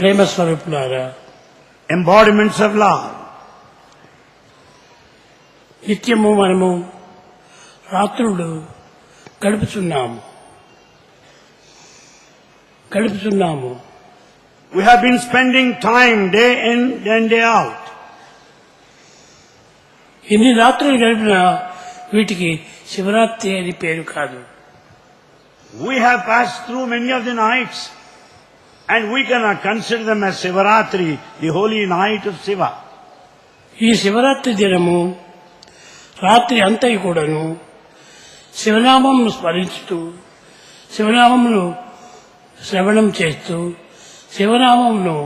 ప్రేమ స్వరూపులారా, embodiments of love. నిత్యము మనము రాత్రులు గడుపుతున్నాము. We have been spending time day in and day out. ఎన్ని రాత్రులు గడిపినా వీటికి శివరాత్రి అని పేరు కాదు. We have passed through many of the nights and we cannot consider them as Sivaratri, the holy night of Shiva. ఈ శివరాత్రి దినము రాత్రి అంతా కూడాను శివనామమును స్మరించుతూ, శివనామమును శ్రవణం చేస్తూ, శివనామమును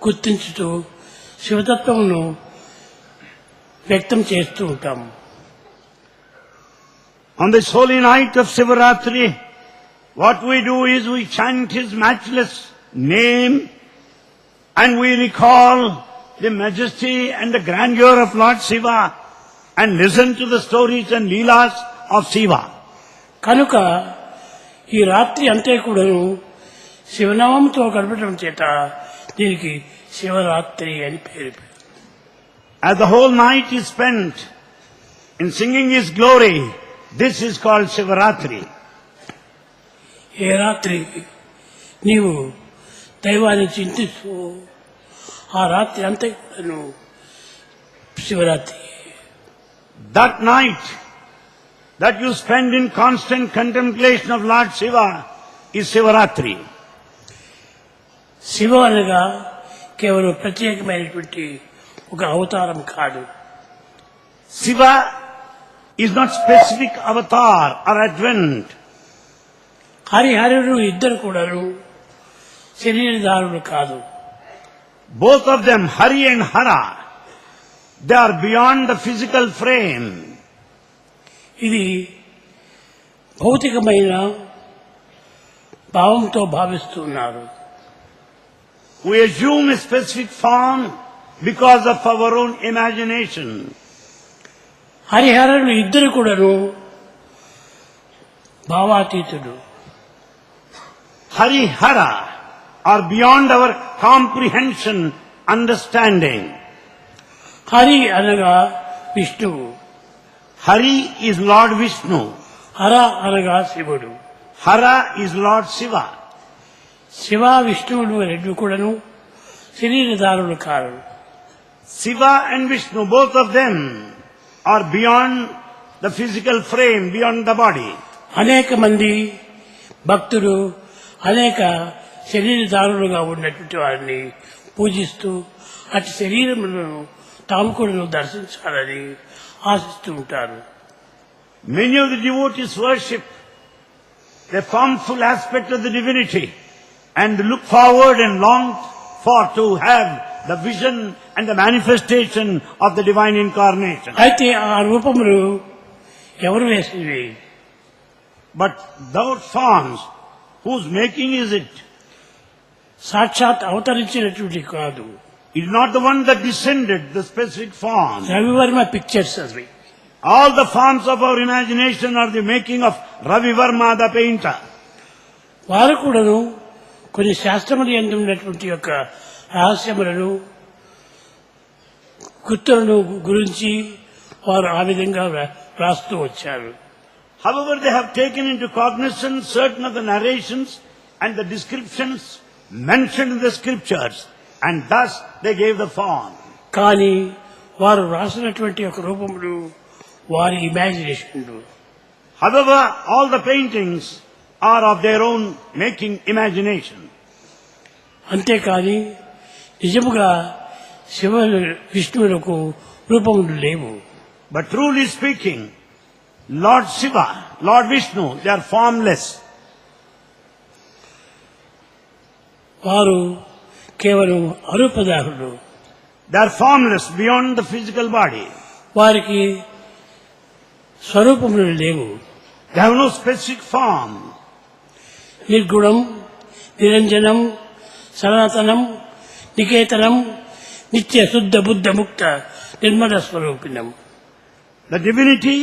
గుర్తించుతూ, శివతత్వమును వ్యక్తం చేస్తూ ఉంటాము. On this holy night of Sivaratri, what we do is we chant His matchless name and we recall the majesty and the grandeur of Lord Shiva and listen to the stories and leelas of Shiva. కనుక ఈ రాత్రి అంతే కూడాను శివనామంతో గడపడం చేత దీనికి శివరాత్రి అని పేరు. As the whole night is spent in singing His glory, this is called Sivaratri. ఏ రాత్రి నీవు దైవాన్ని చింతిస్తూ ఆ రాత్రి అంతా కూడాను Shivaratri. That night that you spend in constant contemplation of Lord Shiva is Sivaratri. Shiva అనగా కేవలం ప్రత్యేకమైనటువంటి ఒక అవతారం కాదు. Shiva is not specific avatar or advent. హరిహరుడు ఇద్దరు కూడాను శరీరధారులు కాదు. Both of them, Hari and Hara, they are beyond the physical frame. ఇది భౌతికమైన భావంతో భావిస్తున్నారు. We assume a specific form because of our own imagination. హరిహరులు ఇద్దరు కూడాను భావాతీతుడు. Hari, Hara are beyond our comprehension, understanding. Hari అనగా విష్ణువు, Hari is Lord Vishnu. హర అనగా శివుడు. Hara is Lord Shiva. Shiva విష్ణువులు రెండు కూడాను శరీరధారులు car. Shiva and Vishnu, both of them are beyond the physical frame, beyond the body. అనేక మంది భక్తులు అనేక శరీరధారులుగా ఉన్నటువంటి వారిని పూజిస్తూ అటు శరీరములను తాము కూడా దర్శించాలని ఆశిస్తూ ఉంటారు. Many of the devotees worship the formful aspect of the divinity and look forward and long for to have the vision and the manifestation of the divine incarnation. అయితే ఆ రూపములు ఎవరు వేసినవి? But those forms, whose making is it? సాక్షాత్ అవతరించినటువంటి కాదు. It is not the one that descended, the specific form. Ravi Varma pictures అవి. All the forms of our imagination are the making of Ravi Verma, the painter. వారు కూడాను కొన్ని శాస్త్రములు యందు ఉన్నటువంటి యొక్క రహస్యములను గుర్తులను గురించి వారు ఆ విధంగా రాస్తూ వచ్చారు. However, they have taken into cognizance certain of the narrations and the descriptions mentioned in the scriptures, and thus they gave the form. కానీ వారు రాసినటువంటి ఒక రూపములు వారి ఇమాజినేషన్లు. However, all the paintings are of their own making, imagination. అంతేకాని నిజముగా శివ విష్ణువులకు రూపములు లేవు. But truly speaking, Lord Shiva, Lord Vishnu, they are formless. వారు కేవలం అరూపదారులు. They are formless beyond the physical body. వారికి స్వరూపములు లేవు. They have no specific form. నిర్గుణం, నిరంజనం, సనాతనం, నికేతనం, నిత్య శుద్ధ బుద్ధ ముక్త Nirmala స్వరూపిణం. The divinity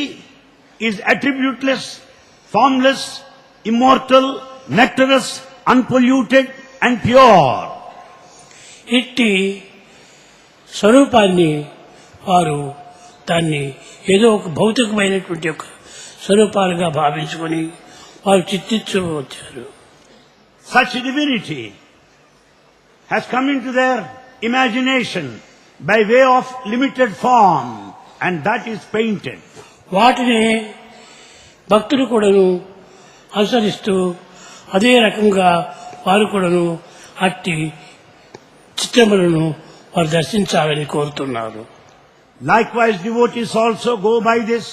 is attributeless, formless, immortal, nectarous, unpolluted and pure. ఇట్టి స్వరూపాన్ని వారు దాన్ని ఏదో ఒక భౌతికమైనటువంటి ఒక స్వరూపాలుగా భావించుకొని వారు చిత్తించు వచ్చారు. Such divinity has come into their imagination by way of limited form, and that is painted. వాటిని భక్తులు కూడాను అనుసరిస్తూ అదే రకంగా వారు కూడాను అట్టి చిత్రములను వారు దర్శించాలని కోరుతున్నారు. Likewise, devotees also go by this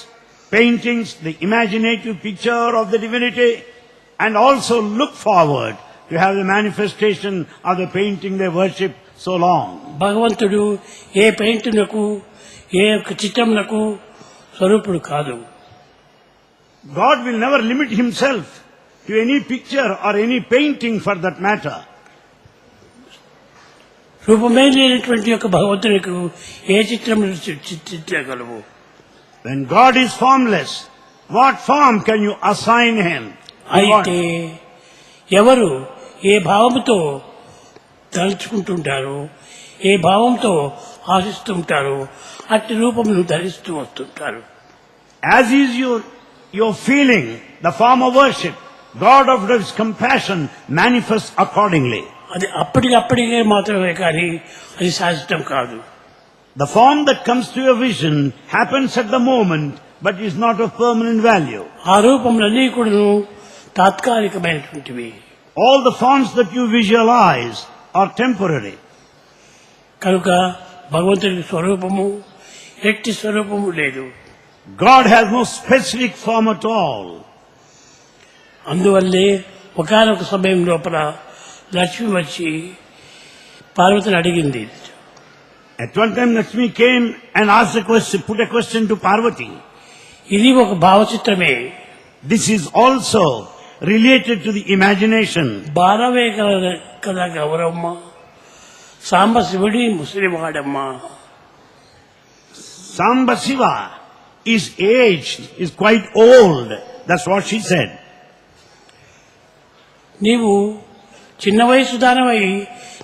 paintings, the imaginative picture of the divinity, and also look forward to have the manifestation of the painting they worship so long. భగవంతుడు ఏ పెయింటునకు ఏ యొక్క చిత్రమునకు స్వరూపుడు కాదు. God will never limit himself to any picture or any painting for that matter. రూపమే లేనటువంటి యొక్క భగవంతునికి ఏ చిత్రమును చిత్రించగలవు? When God is formless, what form can you assign him? అయితే ఎవరు ఏ భావముతో తలుచుకుంటుంటారో, ఏ భావంతో ఆశిస్తుంటారో అట్టి రూపమును ధరిస్తూ వస్తుంటారు. As is your feeling, the form of worship, God of His compassion manifests accordingly. అది అప్పటికప్పటికే మాత్రమే కానీ అది శాశ్వతం కాదు. The form that comes to your vision happens at the moment, but is not of permanent value. ఆ రూపములన్నీ కూడా తాత్కాలికమైనటువంటివి. All the forms that you visualize are temporary. కనుక భగవంతుడి స్వరూపము ఎట్టి స్వరూపము లేదు. God has no specific form at all. అందువల్లే ఒకానొక సమయం లోపల లక్ష్మి వచ్చి పార్వతిని అడిగింది. At one time Lakshmi came and asked a question, put a question to Parvati. ఇది ఒక భావచిత్రమే. This is also related to the imagination. బాలవే కదా గౌరమ్మ, సాంబ శివుడి ముసలివాడమ్మ. Samba Shiva is aged, is quite old. That's what she said. నీవు చిన్న వయసు దానవై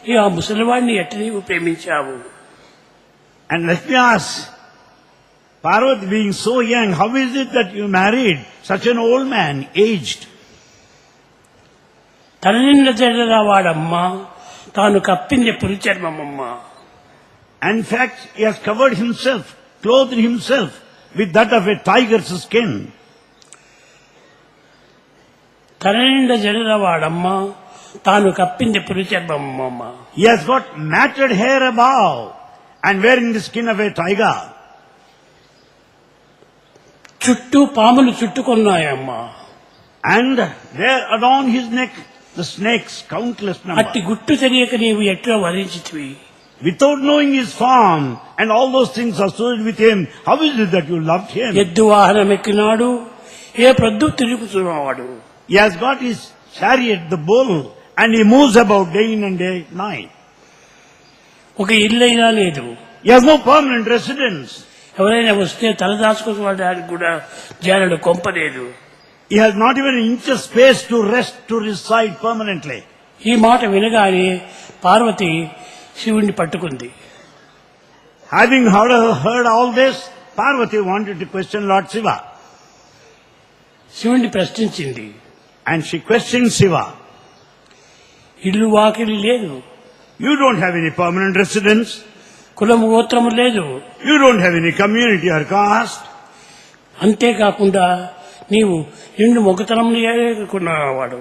నీవు ఆ ముసలివాడిని ఎట్టి నీవు ప్రేమించావు? And Lakshmi asked, Parvati, being so young, how is it that you married such an old man, aged? తన నిండా జడల వాడమ్మ, తాను కప్పింది పులిచర్మమ్మ. And in fact, he has covered himself, clothed himself with that of a tiger's skin. తన నిండా జడల వాడమ్మ, తాను కప్పింది పులిచర్మమ్మ. He has got matted hair above and wearing the skin of a tiger. చుట్టూ పాములు చుట్టుకున్నాయమ్మ. And there around his neck the snakes, countless అట్టి number. గుట్టు తెలియక నీవు ఎట్లా వరించితివి? Without knowing his form and all those things associated with him, how is it that you loved him? ఎద్దు వాహనం ఎక్కినాడు, ఏ ప్రొద్దు తిరుగుతున్నవాడు. He has got his chariot, the bull, and he moves about day in and day night. ఒక ఇల్లైనా లేదు. He has no permanent residence. ఎవరైనా వస్తే తలదాచుకోవడానికి కూడా జానడు కొంపలేదు. He has not even an inch of space to rest, to reside permanently. ఈ మాట వినగానే పార్వతి శివుణ్ణి పట్టుకుంది. Having heard all this, Parvati wanted to question Lord Shiva. శివుణ్ణి ప్రశ్నించింది. And she questioned Shiva. ఇల్లు వాకిలి లేదు, You don't have any permanent residence. కులము గోత్రము లేదు, You don't have any community or caste. అంతేకాకుండా నీవు నిండు మొగతనం లేకున్నవాడు.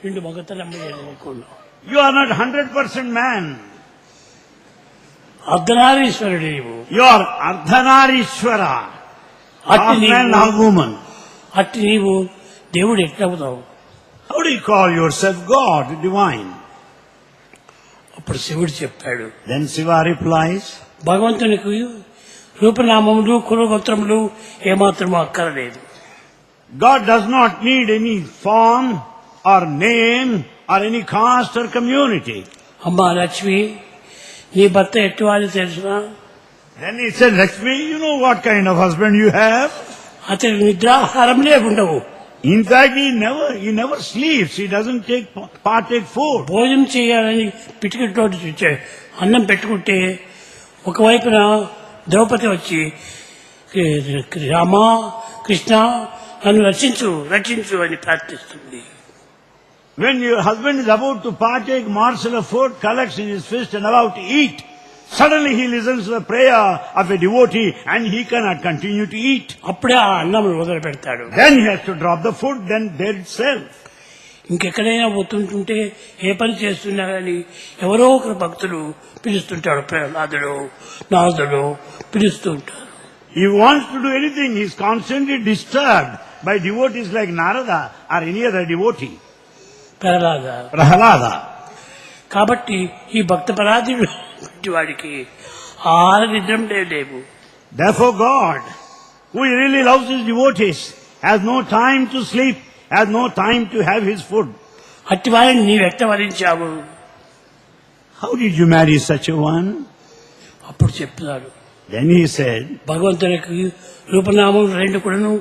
నిండు మొగతనం లేకున్నావు. You are not 100% man. అర్ధనారీశ్వరుడు నీవు. You are Ardhanarishwara. అట్టి Half man, నీవు half woman. అట్టి నీవు దేవుడు ఎట్లవుతావు? How do you call yourself God, divine? అప్పుడు శివుడు చెప్పాడు. Then Shiva replies, భగవంతునికి రూపనామములు కులగోత్రములు ఏమాత్రము అక్కరలేదు. God does not need any form or name or any caste or community. అమ్మా లక్ష్మి, నీ భర్త ఎట్టువాడి తెలుసునా? Then he said, Lakshmi, you know what kind of husband you have? అతనికి నిద్రాహారం లేకుండవు. In fact, he never sleeps. He doesn't partake food. భోజనం చేయాలని పిటికితోటి అన్నం పెట్టుకుంటే ఒకవైపున ద్రౌపది వచ్చి రామ కృష్ణ నన్ను రక్షించు అని ప్రార్థిస్తుంది. When your husband is about to partake morsel of food, collects in his fist and about to eat, suddenly he listens to the prayer of a devotee and he cannot continue to eat. అప్పుడే ఆ అన్నం మొదలు పెడతాడు. Then he has to drop the food, then there itself. ఇంకెక్కడైనా పోతుంటుంటే ఏ పని చేస్తున్నా కానీ ఎవరో ఒకరు భక్తులు పిలుస్తుంటాడు, ప్రహ్లాదుడు నారదుడు పిలుస్తూ ఉంటారు. He wants to do anything, he is constantly disturbed by devotees like Narada or any other devotee. Prahlada. కాబట్టి ఈ భక్త పరాధీనుడు వాడికి ఆహార నిద్రం లేవు. Therefore God, who really loves his devotees, has no time to sleep, has no time to have his food. అట్టి వారిని నీవు ఎట్ట వరించావు? How did you marry such a one? అప్పుడు చెప్తున్నాడు. Then he said, భగవంతునికి రూపనామం రెండు కూడాను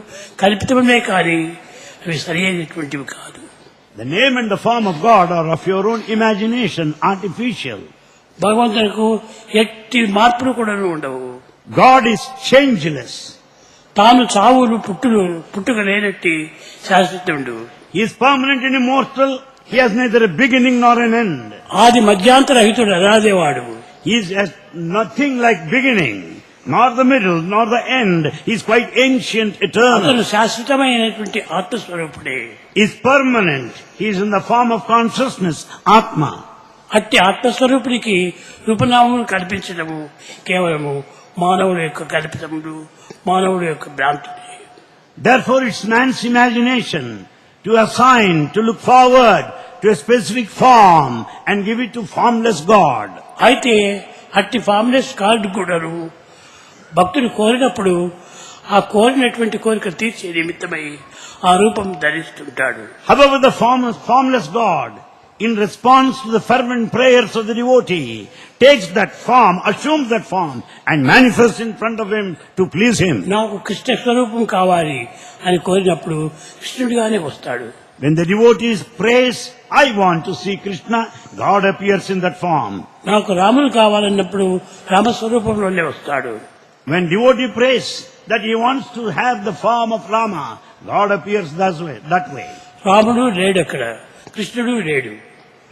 కల్పితమే కానీ అవి సరి అయినటువంటివి కాదు. The name and the form of God are of your own imagination, artificial. భగవంతునికి ఎట్టి మార్పులు కూడాను ఉండవు. God is changeless. తాను చావులు పుట్టుక లేనట్టి శాశ్వతుడు. He is permanent and immortal. He has neither a beginning nor an end. ఆది మధ్యాంతరహితుడు అనాదివాడు. He has nothing like beginning, nor the middle, nor the end. He is quite ancient, eternal. అతను శాశ్వతమైనటువంటి ఆత్మస్వరూపుడే. He is permanent. He is in the form of consciousness, Atma. అట్టి ఆత్మస్వరూపుడికి రూపనామములు కల్పించడము కేవలము మానవుడి యొక్క కల్పితములు, మానవుడి యొక్క భ్రాంతుడే. Therefore it's man's imagination to assign, to look forward to a specific form and give it to formless God. అయితే అట్టి ఫార్మ్లెస్ గాడ్ కూడాను భక్తుడు కోరినప్పుడు ఆ కోరినటువంటి కోరిక తీర్చే నిమిత్తమై ఆ రూపం ధరిస్తుంటాడు. However, the formless God, in response to the fervent prayers of the devotee, takes that form, assumes that form and manifests in front of him to please him. నాకు కృష్ణ స్వరూపం కావాలి అని కోరినప్పుడు కృష్ణుడిగానే వస్తాడు. When the devotees prays, I want to see Krishna, God appears in that form. నాకు రాముడు కావాలన్నప్పుడు రామస్వరూపంలోనే వస్తాడు. When devotee prays that he wants to have the form of Rama, God appears that way. రాముడు లేడు అక్కడ, కృష్ణుడు లేడు.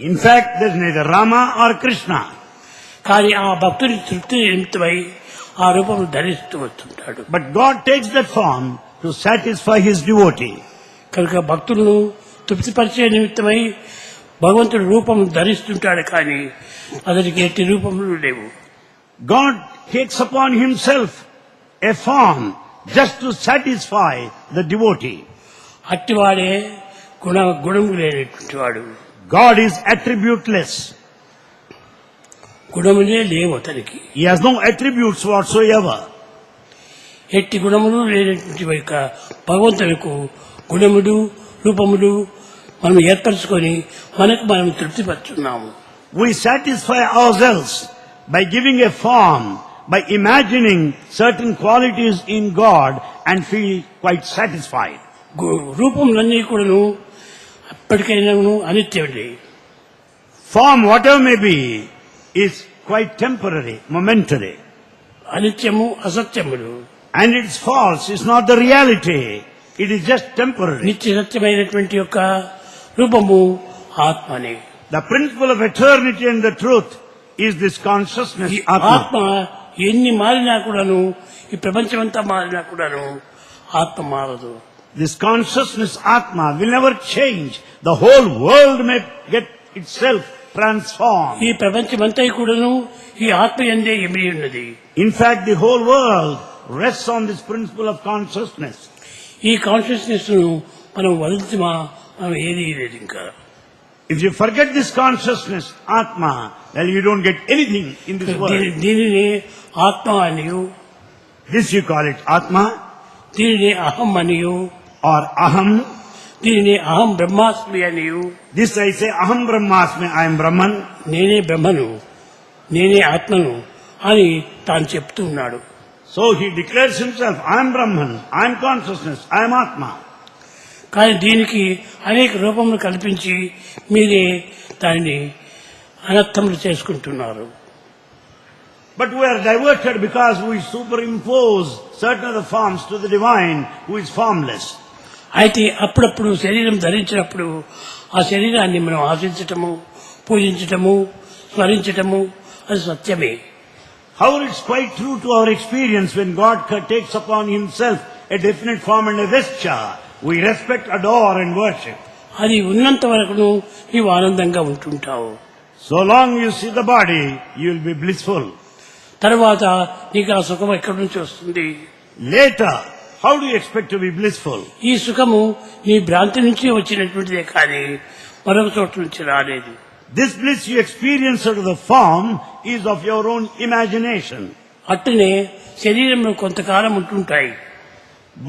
In fact, there is neither Rama or Krishna. కానీ ఆ భక్తుడి తృప్తి నిమిత్తమై ఆ రూపం ధరిస్తూ వస్తుంటాడు. But God takes that form to satisfy his devotee. కనుక భక్తులను తృప్తిపరిచే నిమిత్తమై భగవంతుడు రూపం ధరిస్తుంటాడు, కానీ అతనికి ఎట్టి రూపములు లేవు. God takes upon himself a form just to satisfy the devotee. అట్టివాడే గుణము లేనటువంటి వాడు. God is attributeless. గుణములే లేవు అతనికి. He has no attributes whatsoever. ఎట్టి గుణములు లేనటువంటి యొక్క భగవంతునికి గుణములు రూపములు మనం ఏర్పరచుకొని మనకు మనం తృప్తిపరుచున్నాము. We satisfy ourselves by giving a form, by imagining certain qualities in God and feel quite satisfied. రూపములన్నీ కూడాను ఎప్పటికైనా అనిత్యమే. Form, whatever may be, is quite temporary, momentary. అనిత్యము అసత్యములు. And it's false, it's not the reality. It is just temporary. నిత్య సత్యమైనటువంటి యొక్క రూపము ఆత్మనే. The principle of eternity and the truth is this consciousness, ఆత్మ Atma. ఎన్ని మారినా కూడాను, ఈ ప్రపంచమంతా మారినా కూడాను ఆత్మ మారదు. This consciousness, Atma, will never change. The whole world may get itself transformed. ఈ ప్రపంచమంతా కూడాను ఈ ఆత్మ యందే ఇమిడి ఉన్నది. In fact, the whole world rests on this principle of consciousness. ఈ కాన్షియస్నెస్ ను మనం వదిలించమా, మనం ఏది లేదు ఇంకా. If you forget this consciousness, Atma, then you don't get anything in this world. దీనిని ఆత్మ అనియు, This you call it Atma దీనిని అహం అనియు, or Aham. దీనిని అహం బ్రహ్మాస్మి అనియు. This I say Aham Brahmasmi, I am Brahman. నేనే బ్రహ్మను, నేనే ఆత్మను అని తాను చెప్తూ ఉన్నాడు. So he declares himself, I am Brahman, I am consciousness, I am Atma. కానీ దీనికి అనేక రూపములు కల్పించి మీరే దానిని అనర్థములు చేసుకుంటున్నారు. But we are diverted because we superimpose certain other forms to the divine who is formless. అయితే అప్పుడప్పుడు శరీరం ధరించినప్పుడు ఆ శరీరాన్ని మనం ఆశించటము, పూజించటము, స్మరించటము అది సత్యమే. However, it's quite true to our experience when God takes upon himself a definite form and a vesture. We respect, adore and worship. అది ఉన్నంత వరకును నీవు ఆనందంగా ఉంటుంటావు. So long you see the body, you will be blissful. తర్వాత నీకు ఆ సుఖం ఎక్కడి నుంచి వస్తుంది? Later, how do you expect to be blissful? ఈ సుఖము నీ భ్రాంతి నుంచి వచ్చినటువంటిదే కానీ మరొక చోట నుంచి రాలేదు. This bliss you experience out of the form is of your own imagination. అట్టునే శరీరంలో కొంతకాలం ఉంటుంటాయి.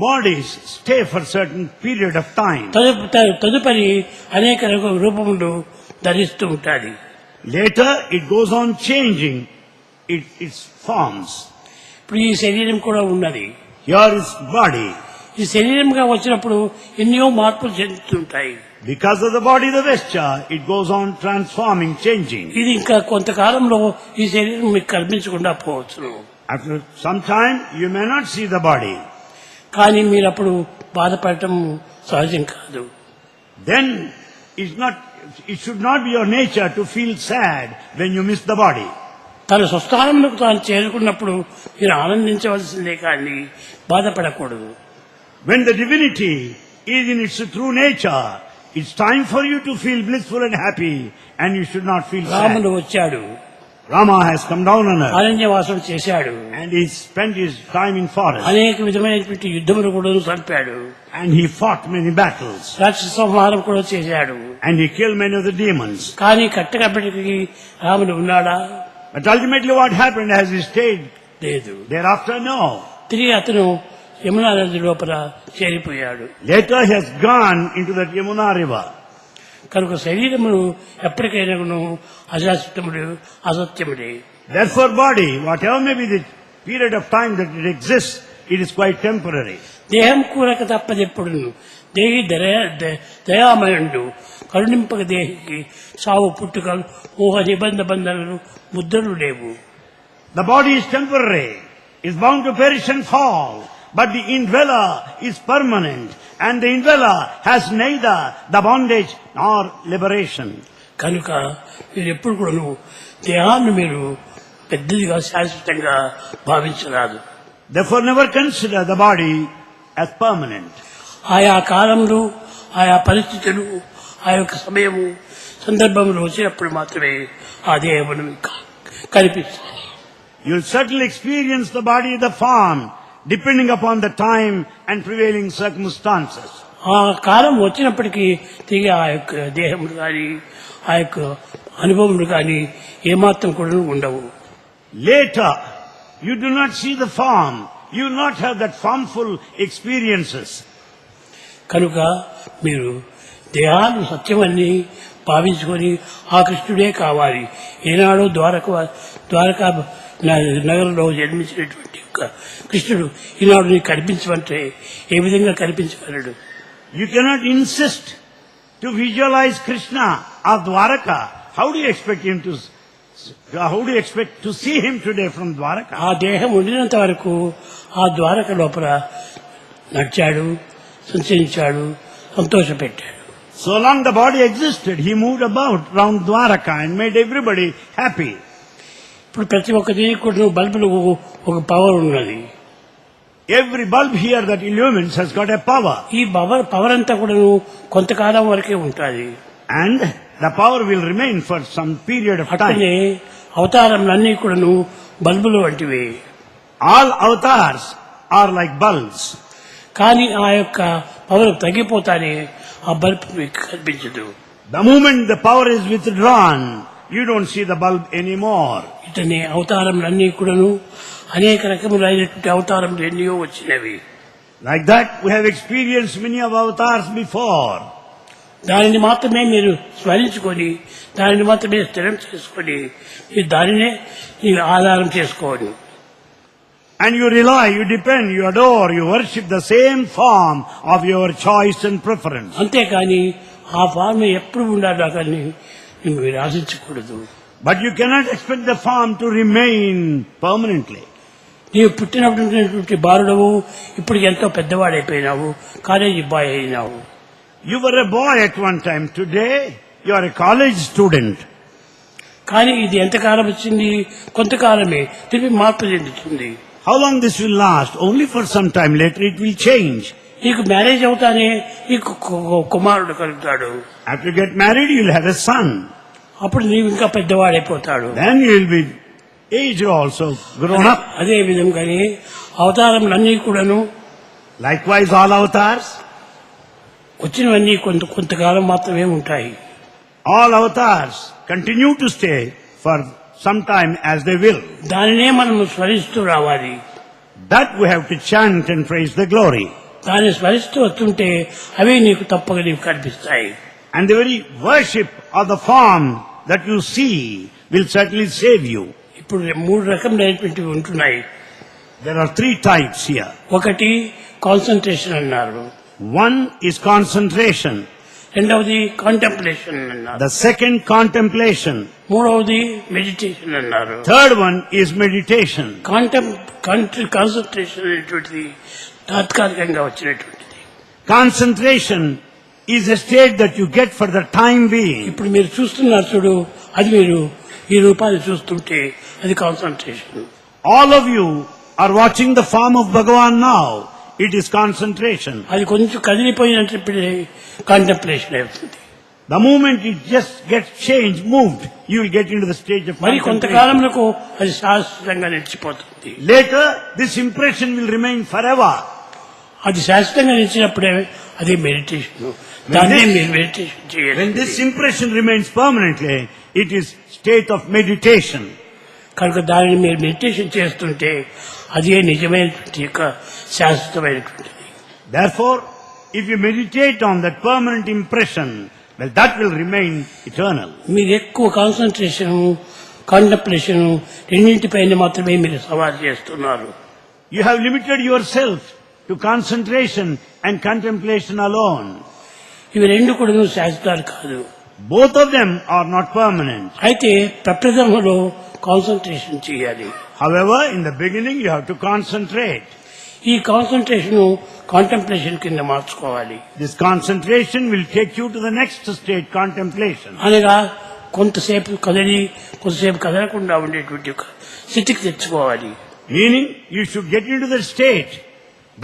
Bodies stay for certain period of time. తదుపరి అనేక రూపములు ధరిస్తూ ఉంటాయి. Later it goes on changing its forms. ఇప్పుడు ఈ శరీరం కూడా ఉన్నది. Here is body. ఈ శరీరంగా వచ్చినప్పుడు ఎన్నో మార్పులు చెందుతుంటాయి. Because of the body, the vesture, it goes on transforming, changing. ఇది ఇంకా కొంతకాలంలో ఈ శరీరం మీకు కనిపించకుండా పోవచ్చు. After some time, you may not see the body. కానీ మీరు అప్పుడు బాధపడటం సహజం కాదు. Then it should not be your nature to feel sad when you miss the body. తన స్వస్థానంలోకి తాను చేరుకున్నప్పుడు మీరు ఆనందించవలసిందే కానీ బాధపడకూడదు. When the divinity is in its true nature, it's time for you to feel blissful and happy, and you should not feel sad. రాముడు వచ్చాడు, Rama has come down on earth, అరణ్యవాసం చేశాడు, and he spent his time in forest, అనేక విధమైనటువంటి యుద్ధములు కూడా జరిపాడు, and he fought many battles, రాక్షస సంహారం కూడా చేశాడు. and he killed many of the demons. కానీ కట్టకప్పటికి రాముడు ఉన్నాడా? But ultimately what happened as he stayed లేదు. thereafter? No. తిరిగి అతను యమునా నది లోపల చేరిపోయాడు. Later he has gone into that Yamuna river. కనుక శరీరమును ఎప్పటికైనా అశాశ్వతముడు, అసత్యముడే. Therefore body, whatever may be the period of time that it exists, it is quite temporary. దేహం కూరక తప్పదెప్పుడు దేహి దయామయుడు కరుణింపక దేహికి సావు పుట్టుకలు ఊహ నిబంధ బంధనలు ముద్రలు లేవు. The body is temporary, is bound to perish and fall, but the indweller is permanent, and the indweller has neither the bondage nor liberation. కనుక మీరు ఎప్పుడు కూడా దేహాన్ని మీరు పెద్దదిగా శాశ్వతంగా భావించరాదు. Therefore never consider the body as permanent. ఆయా కాలంలో ఆయా పరిస్థితులు ఆ యొక్క సమయము సందర్భంలో వచ్చినప్పుడు మాత్రమే ఆ దేహమును కనిపిస్తుంది. You'll certainly experience the body, the form, depending upon the time and prevailing circumstances. ఆ కాలం వచ్చినప్పటికీ తిరిగి ఆ యొక్క దేహములు కానీ ఆ యొక్క అనుభవములు కానీ ఏమాత్రం కూడా ఉండవు. Later, you do not see the form. You will not have that formful experiences. కనుక మీరు దేహాన్ని సత్యమని భావించుకొని ఆ కృష్ణుడే కావాలి. ఏనాడో ద్వారకా నగరంలో జన్మించినటువంటి యొక్క కృష్ణుడు ఈనాడు నీకు కనిపించమంటే ఏ విధంగా కనిపించగలడు? You cannot insist to visualize Krishna of Dwaraka. How do you expect to see him today from Dwaraka? ఆ దేహం ఉండినంత వరకు ఆ ద్వారక లోపల నడిచాడు, సంచరించాడు, సంతోషపెట్టాడు. So long the body existed, he moved about around Dwaraka and made everybody happy. ఇప్పుడు ప్రతి ఒక్క దీనికి కూడా బల్బులు ఒక పవర్ ఉన్నది. Every bulb here that illumines has got a power. ఈ పవర్ అంతా కూడా కొంతకాలం వరకే ఉంటుంది. And the power will remain for some period of time. అట్లనే అవతారములన్నీ కూడా బల్బులు వంటివి. All avatars are like bulbs. కానీ ఆ యొక్క పవర్ తగ్గిపోతానే ఆ బల్బ్ మీకు కనిపించదు. The moment the power is withdrawn, you don't see the bulb anymore. ఇతనే అవతారములన్నీ కూడాను అనేక రకములైనటువంటి అవతారములు ఎన్నో వచ్చినవి. Like that, we have experienced many of avatars before. దానిని మాత్రమే మీరు స్మరించుకొని దానిని మాత్రమే స్థిరం చేసుకొని దానినే మీరు ఆధారం చేసుకోండి. And you rely, you depend, you adore, you worship the same form of your choice and preference. అంతేకాని ఆ ఫామ్ ఎప్పుడు ఉండాలి కానీ మీరు ఆశించకూడదు. But you cannot expect the form to remain permanently. నీవు పుట్టినటువంటి బాలుడవు ఇప్పుడు ఎంతో పెద్దవాడైపోయినావు, కాలేజీ బాయ్ అయినావు. You were a boy at one time. Today, you are a college student. కానీ ఇది ఎంతకాలం వచ్చింది? కొంతకాలమే, తిరిగి మార్పు చెందుతుంది. How long this will last? Only for some time. Later it will change. నీకు మ్యారేజ్ అవుతానే నీకు కుమారుడు కలుగుతాడు. After you get married, you will have a son. అప్పుడు నీవు ఇంకా పెద్దవాడైపోతాడు. Then you will be aged also, grown up. అదే విధంగానే అవతారములన్నీ కూడాను Likewise, all avatars. వచ్చినవన్నీ కొంతకాలం మాత్రమే ఉంటాయి. All avatars continue to stay for some time as they will. దానినే మనం స్మరిస్తూ రావాలి. That we have to chant and praise the glory. దాన్ని స్మరిస్తూ వస్తుంటే అవే నీకు తప్పక నీకు కనిపిస్తాయి. And the very worship of the form that you see will certainly save you. ఇప్పుడు 3 రకములైనటువంటివి ఉంటున్నాయి. There are 3 types here. ఒకటి కాన్సన్ట్రేషన్ అన్నారు, One is concentration. రెండవది కాంటెంప్లేషన్ అన్నారు, The second, contemplation. మూడవది మెడిటేషన్ అన్నారు. Third one is meditation. Concentration అనేటువంటిది తాత్కాలికంగా వచ్చినటువంటిది. Concentration is a state that you get for the time being. ఇప్పుడు మీరు చూస్తున్నారు చూడు, అది మీరు ఈ రూపాన్ని చూస్తుంటే అది concentration. All of you are watching the form of Bhagavan now. It is concentration. అది కొంచెం కదిలిపోయినప్పుడు కాంటెంప్లేషన్ అవుతుంది. The moment it just gets changed, moved, you will get into the stage of మరి concentration. కొంతకాలంలో అది శాశ్వతంగా నిలిచిపోతుంది. Later, this impression will remain forever. అది శాశ్వతంగా నిలిచినప్పుడే అది మెడిటేషన్. దాన్ని మీరు మెడిటేషన్ When చేయాలి. this impression remains permanently, it is state of meditation. కనుక దానిని మీరు మెడిటేషన్ చేస్తుంటే అదే నిజమైనటువంటి యొక్క శాశ్వతమైనటువంటిది. Therefore, if you meditate on that permanent impression, well, that will remain eternal. మీరు ఎక్కువ కాన్సన్ట్రేషన్ కాంటెంప్లేషన్ రెండింటిపైన మాత్రమే మీరు సవాల్ చేస్తున్నారు. You have limited yourself to concentration and contemplation alone. ఇవి రెండు కూడా శాశ్వతాలు కాదు. Both of them are not permanent. అయితే ప్రప్రథమలో కాన్సన్ట్రేషన్ చేయాలి. However, in the beginning, you have to concentrate. ఈ కాన్సన్ట్రేషన్ కాంటెంప్లేషన్ కింద మార్చుకోవాలి. This concentration will take you to the next state, contemplation. అనగా కొంతసేపు కదిలి కొంతసేపు కదలకుండా ఉండేటువంటి ఒక స్థితికి తెచ్చుకోవాలి. Meaning, you should get into the state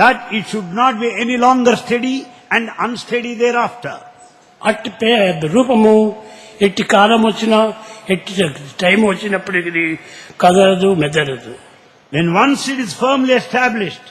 that it should not be any longer steady and unsteady thereafter. అట్టి రూపము ఎట్టి కాలం వచ్చినా ఎట్టి టైం వచ్చినప్పటికీ కదలదు మెదలదు. When once it is firmly established,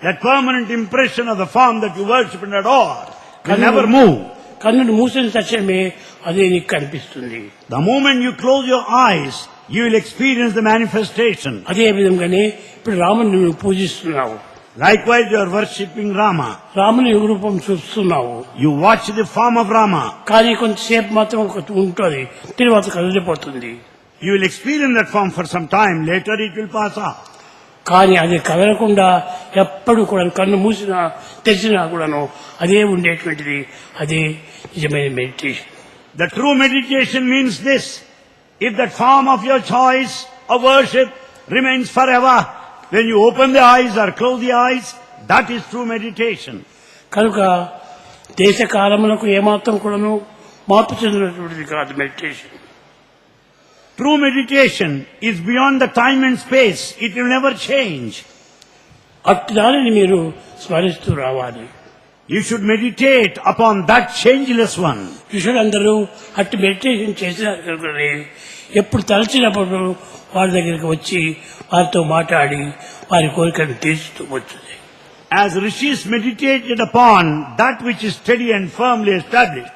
that permanent impression of the form that you worship and adore will never move. కన్నును మూసిన తక్షణమే అదే నీకు కనిపిస్తుంది. The moment you close your eyes, you will experience the manifestation. అదే విధంగానే ఇప్పుడు రాముని నువ్వు పూజిస్తున్నావు. Likewise, you are worshipping Rama. రాముని రూపం చూస్తున్నావు. You watch the form of Rama. కానీ కొంతసేపు మాత్రం ఉంటుంది, తర్వాత కదిలిపోతుంది. You will experience that form for some time. Later, it will pass off. కానీ అది కదలకుండా ఎప్పుడు కూడా కన్ను మూసినా తెరిచినా కూడాను అదే ఉండేటువంటిది. అదే నిజమైన meditation. The true meditation means this. If that form of your choice of worship remains forever, when you open the eyes or close the eyes, that is true meditation. కనుక దేశ కాలములకు ఏమాత్రం కూడాను మార్పు చెందినటువంటిది కాదు meditation. True meditation is beyond the time and space. It will never change. అట్టి దానిని మీరు స్మరిస్తూ రావాలి. You should meditate upon that changeless one. శిష్యులందరూ అట్టి మెడిటేషన్ చేసినారు కనుకనే ఎప్పుడు తలచినప్పుడు వారి దగ్గరికి వచ్చి వారితో మాట్లాడి వారి కోరికను తీర్చుతూ వచ్చింది. As rishis meditated upon that which is steady and firmly established,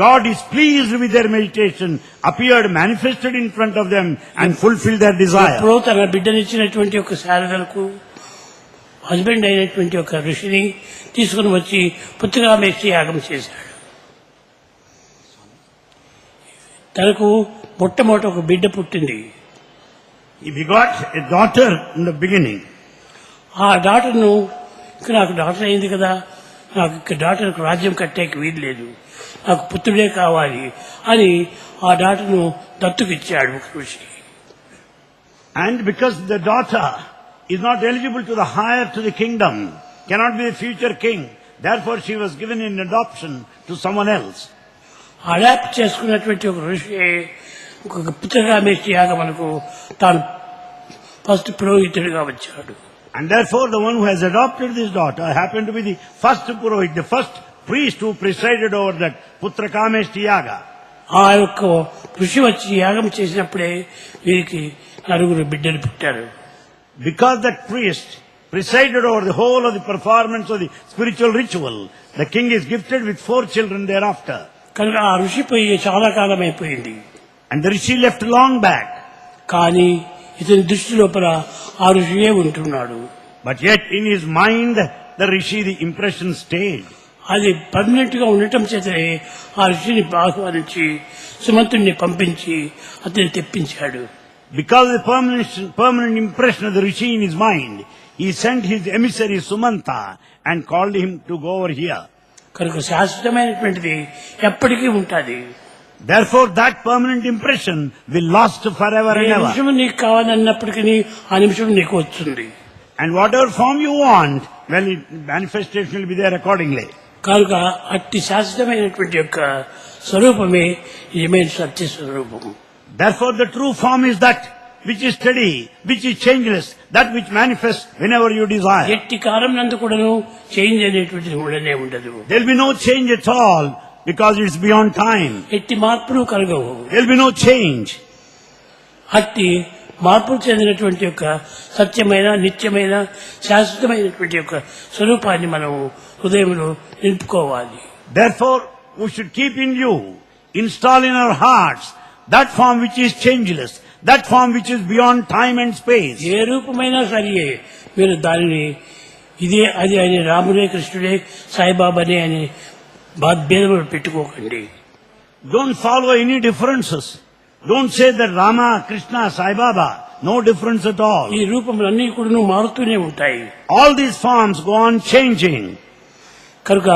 God is pleased with their meditation, appeared, manifested in front of them and fulfilled their desire. ఎప్పుడో తన బిడ్డనిచ్చినటువంటి ఒక శారదలకు హస్బెండ్ అయినటువంటి ఒక ఋషిని తీసుకుని వచ్చి పుత్రికామేష్టి యాగం చేశాడు. తనకు మొట్టమొదటి ఒక బిడ్డ పుట్టింది. He begot a daughter in the beginning. ఆ డాటర్ను ఇక నాకు డాటర్ అయింది కదా, నాకు ఇక డాటర్కు రాజ్యం కట్టేకి వీలు లేదు, నాకు పుత్రుడే కావాలి అని ఆ డాటర్ను దత్తుకిచ్చాడు ఒక ఋషి. And because the daughter is not eligible to the hire to the kingdom, cannot be the future king, therefore she was given in adoption to someone else. Adopt చేసుకున్నటువంటి ఒక ఋషి ఒక పుత్రకామేష్టి యాగమునకు తాను ఫస్ట్ పురోహితుడిగా వచ్చాడు. And therefore the one who has adopted this daughter happened to be the first Purohit, the first priest who presided over that Putra Kameshti Yaga. ఆ యొక్క ఋషి వచ్చి యాగం చేసినప్పుడే వీరికి నలుగురు బిడ్డలు పుట్టారు. Because that priest presided over the whole of the performance of the spiritual ritual, the king is gifted with 4 children thereafter. కనుక ఆ ఋషి పోయి చాలా కాలం అయిపోయింది. And the rishi left long back. కానీ ఇతని దృష్టి లోపల ఆ ఋషియే ఉంటున్నాడు. But yet in his mind, the rishi, the impression stayed. అది పర్మనెంట్ గా ఉండటం చేతనే ఆ ఋషిని ఆహ్వానించి సుమంతుణ్ణి పంపించి అతన్ని తెప్పించాడు. Because of the permanent impression of the rishi in his mind, he sent his emissary Sumanta and called him to go over here. కనుక శాశ్వతమైనటువంటిది ఎప్పటికీ ఉంటుంది. Therefore that permanent impression will last forever A and ever. నిమిషం నీకు కావాలన్నప్పటికీ ఆ నిమిషం నీకు వస్తుంది. And whatever form you want, well, manifestation will be there accordingly. కనుక అట్టి శాశ్వతమైనటువంటి యొక్క స్వరూపమే నిజమైన సత్య స్వరూపం. Therefore the true form is that which is steady, which is changeless, that which manifests whenever you desire. ఎట్టి కాలం నందు కూడాను చేంజ్ అనేటువంటిది ఉండనే ఉండదు. There will be no change at all because it's beyond time. ఎట్టి మార్పులు కలగవు. There will be no change. అట్టి మార్పులు చెందినటువంటి యొక్క సత్యమైన నిత్యమైన శాశ్వతమైనటువంటి యొక్క స్వరూపాన్ని మనం హృదయంలో నింపుకోవాలి. Therefore we should keep in view, install in our hearts that form which is changeless, that form which is beyond time and space. ఏ రూపమైనా సరే మీరు దానిని ఇదే అది అని రాముడే కృష్ణుడే సాయిబాబానే అని భేదములు పెట్టుకోకండి. Don't follow any differences. Don't say that Rama, Krishna, Sai Baba. No difference at all. ఈ రూపములన్నీ కూడా మారుతూనే ఉంటాయి. All these forms go on changing. కనుక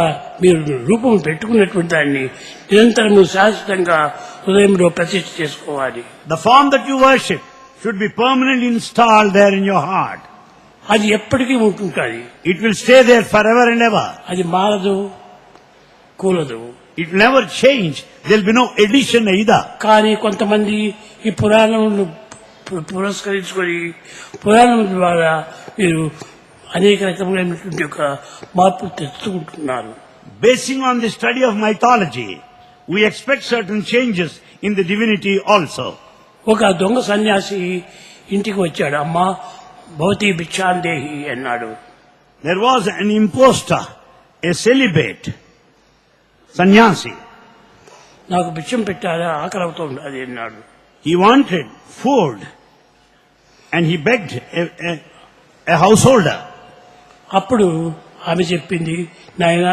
మీరు రూపం పెట్టుకున్నటువంటి దాన్ని నిరంతరము శాశ్వతంగా హృదయంలో ప్రతిష్ఠ చేసుకోవాలి. The form that you worship should be permanently installed there in your heart. అది ఎప్పటికీ ఉంటుంటుంది. It will stay there forever and ever. అది మారదు, కూలదు. It will never change. There will be no addition either. కానీ కొంతమంది ఈ పురాణములను పురస్కరించుకొని పురాణం ద్వారా మీరు అనేక రకములైనటువంటి యొక్క మార్పులు తెచ్చుకుంటున్నారు. Basing on the study of mythology, we expect certain changes in the divinity also. ఒక దొంగ సన్యాసి ఇంటికి వచ్చాడు. అమ్మా భవతి భిక్షాందేహి అన్నాడు. There was an impostor, a celibate, sannyasi. నాకు భిక్షం పెట్టాలా, ఆకలి అవుతుంది అది అన్నాడు. He wanted food and he begged a householder. అప్పుడు ఆమె చెప్పింది, నాయన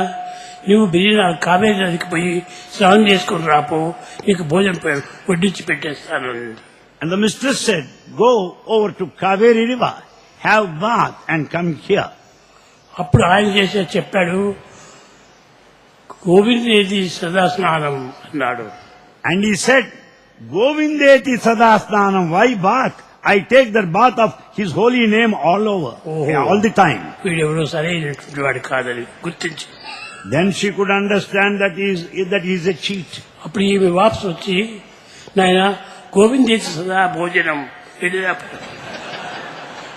నువ్వు బిర్యానీ కావేరీ నదికి పోయి స్నానం చేసుకుని రాపో, నీకు భోజనం వడ్డించి పెట్టేస్తాను. And the mistress said, go over to Kaveri river, have bath and come here. అప్పుడు ఆయన చేసే చెప్పాడు, గోవిందేది సదా స్నానం అన్నాడు. And he said, Govindeti sadasnanam, why bath? I take that bath of his holy name all over, all the time. వీడెవడో సరైనటువంటి వాడు కాదని గుర్తించి Then she could understand that he is a cheat. అప్పుడు ఈమె వాపసు వచ్చి, నాయన గోవిందేది సదా భోజనం.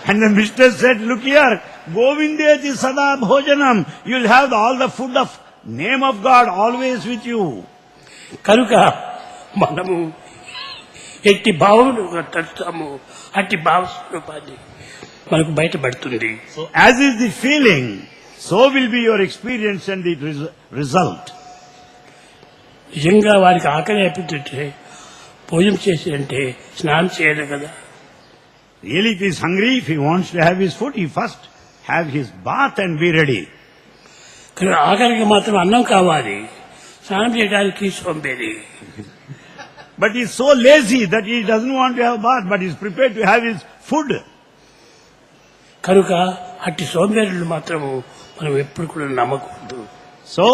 And the mistress said, look here, Govindeti sada bhojanam, you'll have all the food of name of God always with you. కనుక మనము ఎట్టి భావములు తడుతాము అట్టి భావస్వరూపాన్ని మనకు బయటపడుతుంది. So as is the feeling, so will be your experience and the result. నిజంగా వారికి ఆకలి అయిపోతుంటే భోజనం చేసి అంటే స్నానం చేయాలి కదా. Really, if he is hungry, if he wants to have his food, he first have his bath and be ready. కానీ ఆఖరికి మాత్రం అన్నం కావాలి, స్నానం చేయడానికి సోంబేరి. But he is so lazy that he doesn't want to have bath, but he is prepared to have his food. కనుక అట్టి సోంబేరులు మాత్రము మనం ఎప్పుడు కూడా నమ్మకూడదు. So,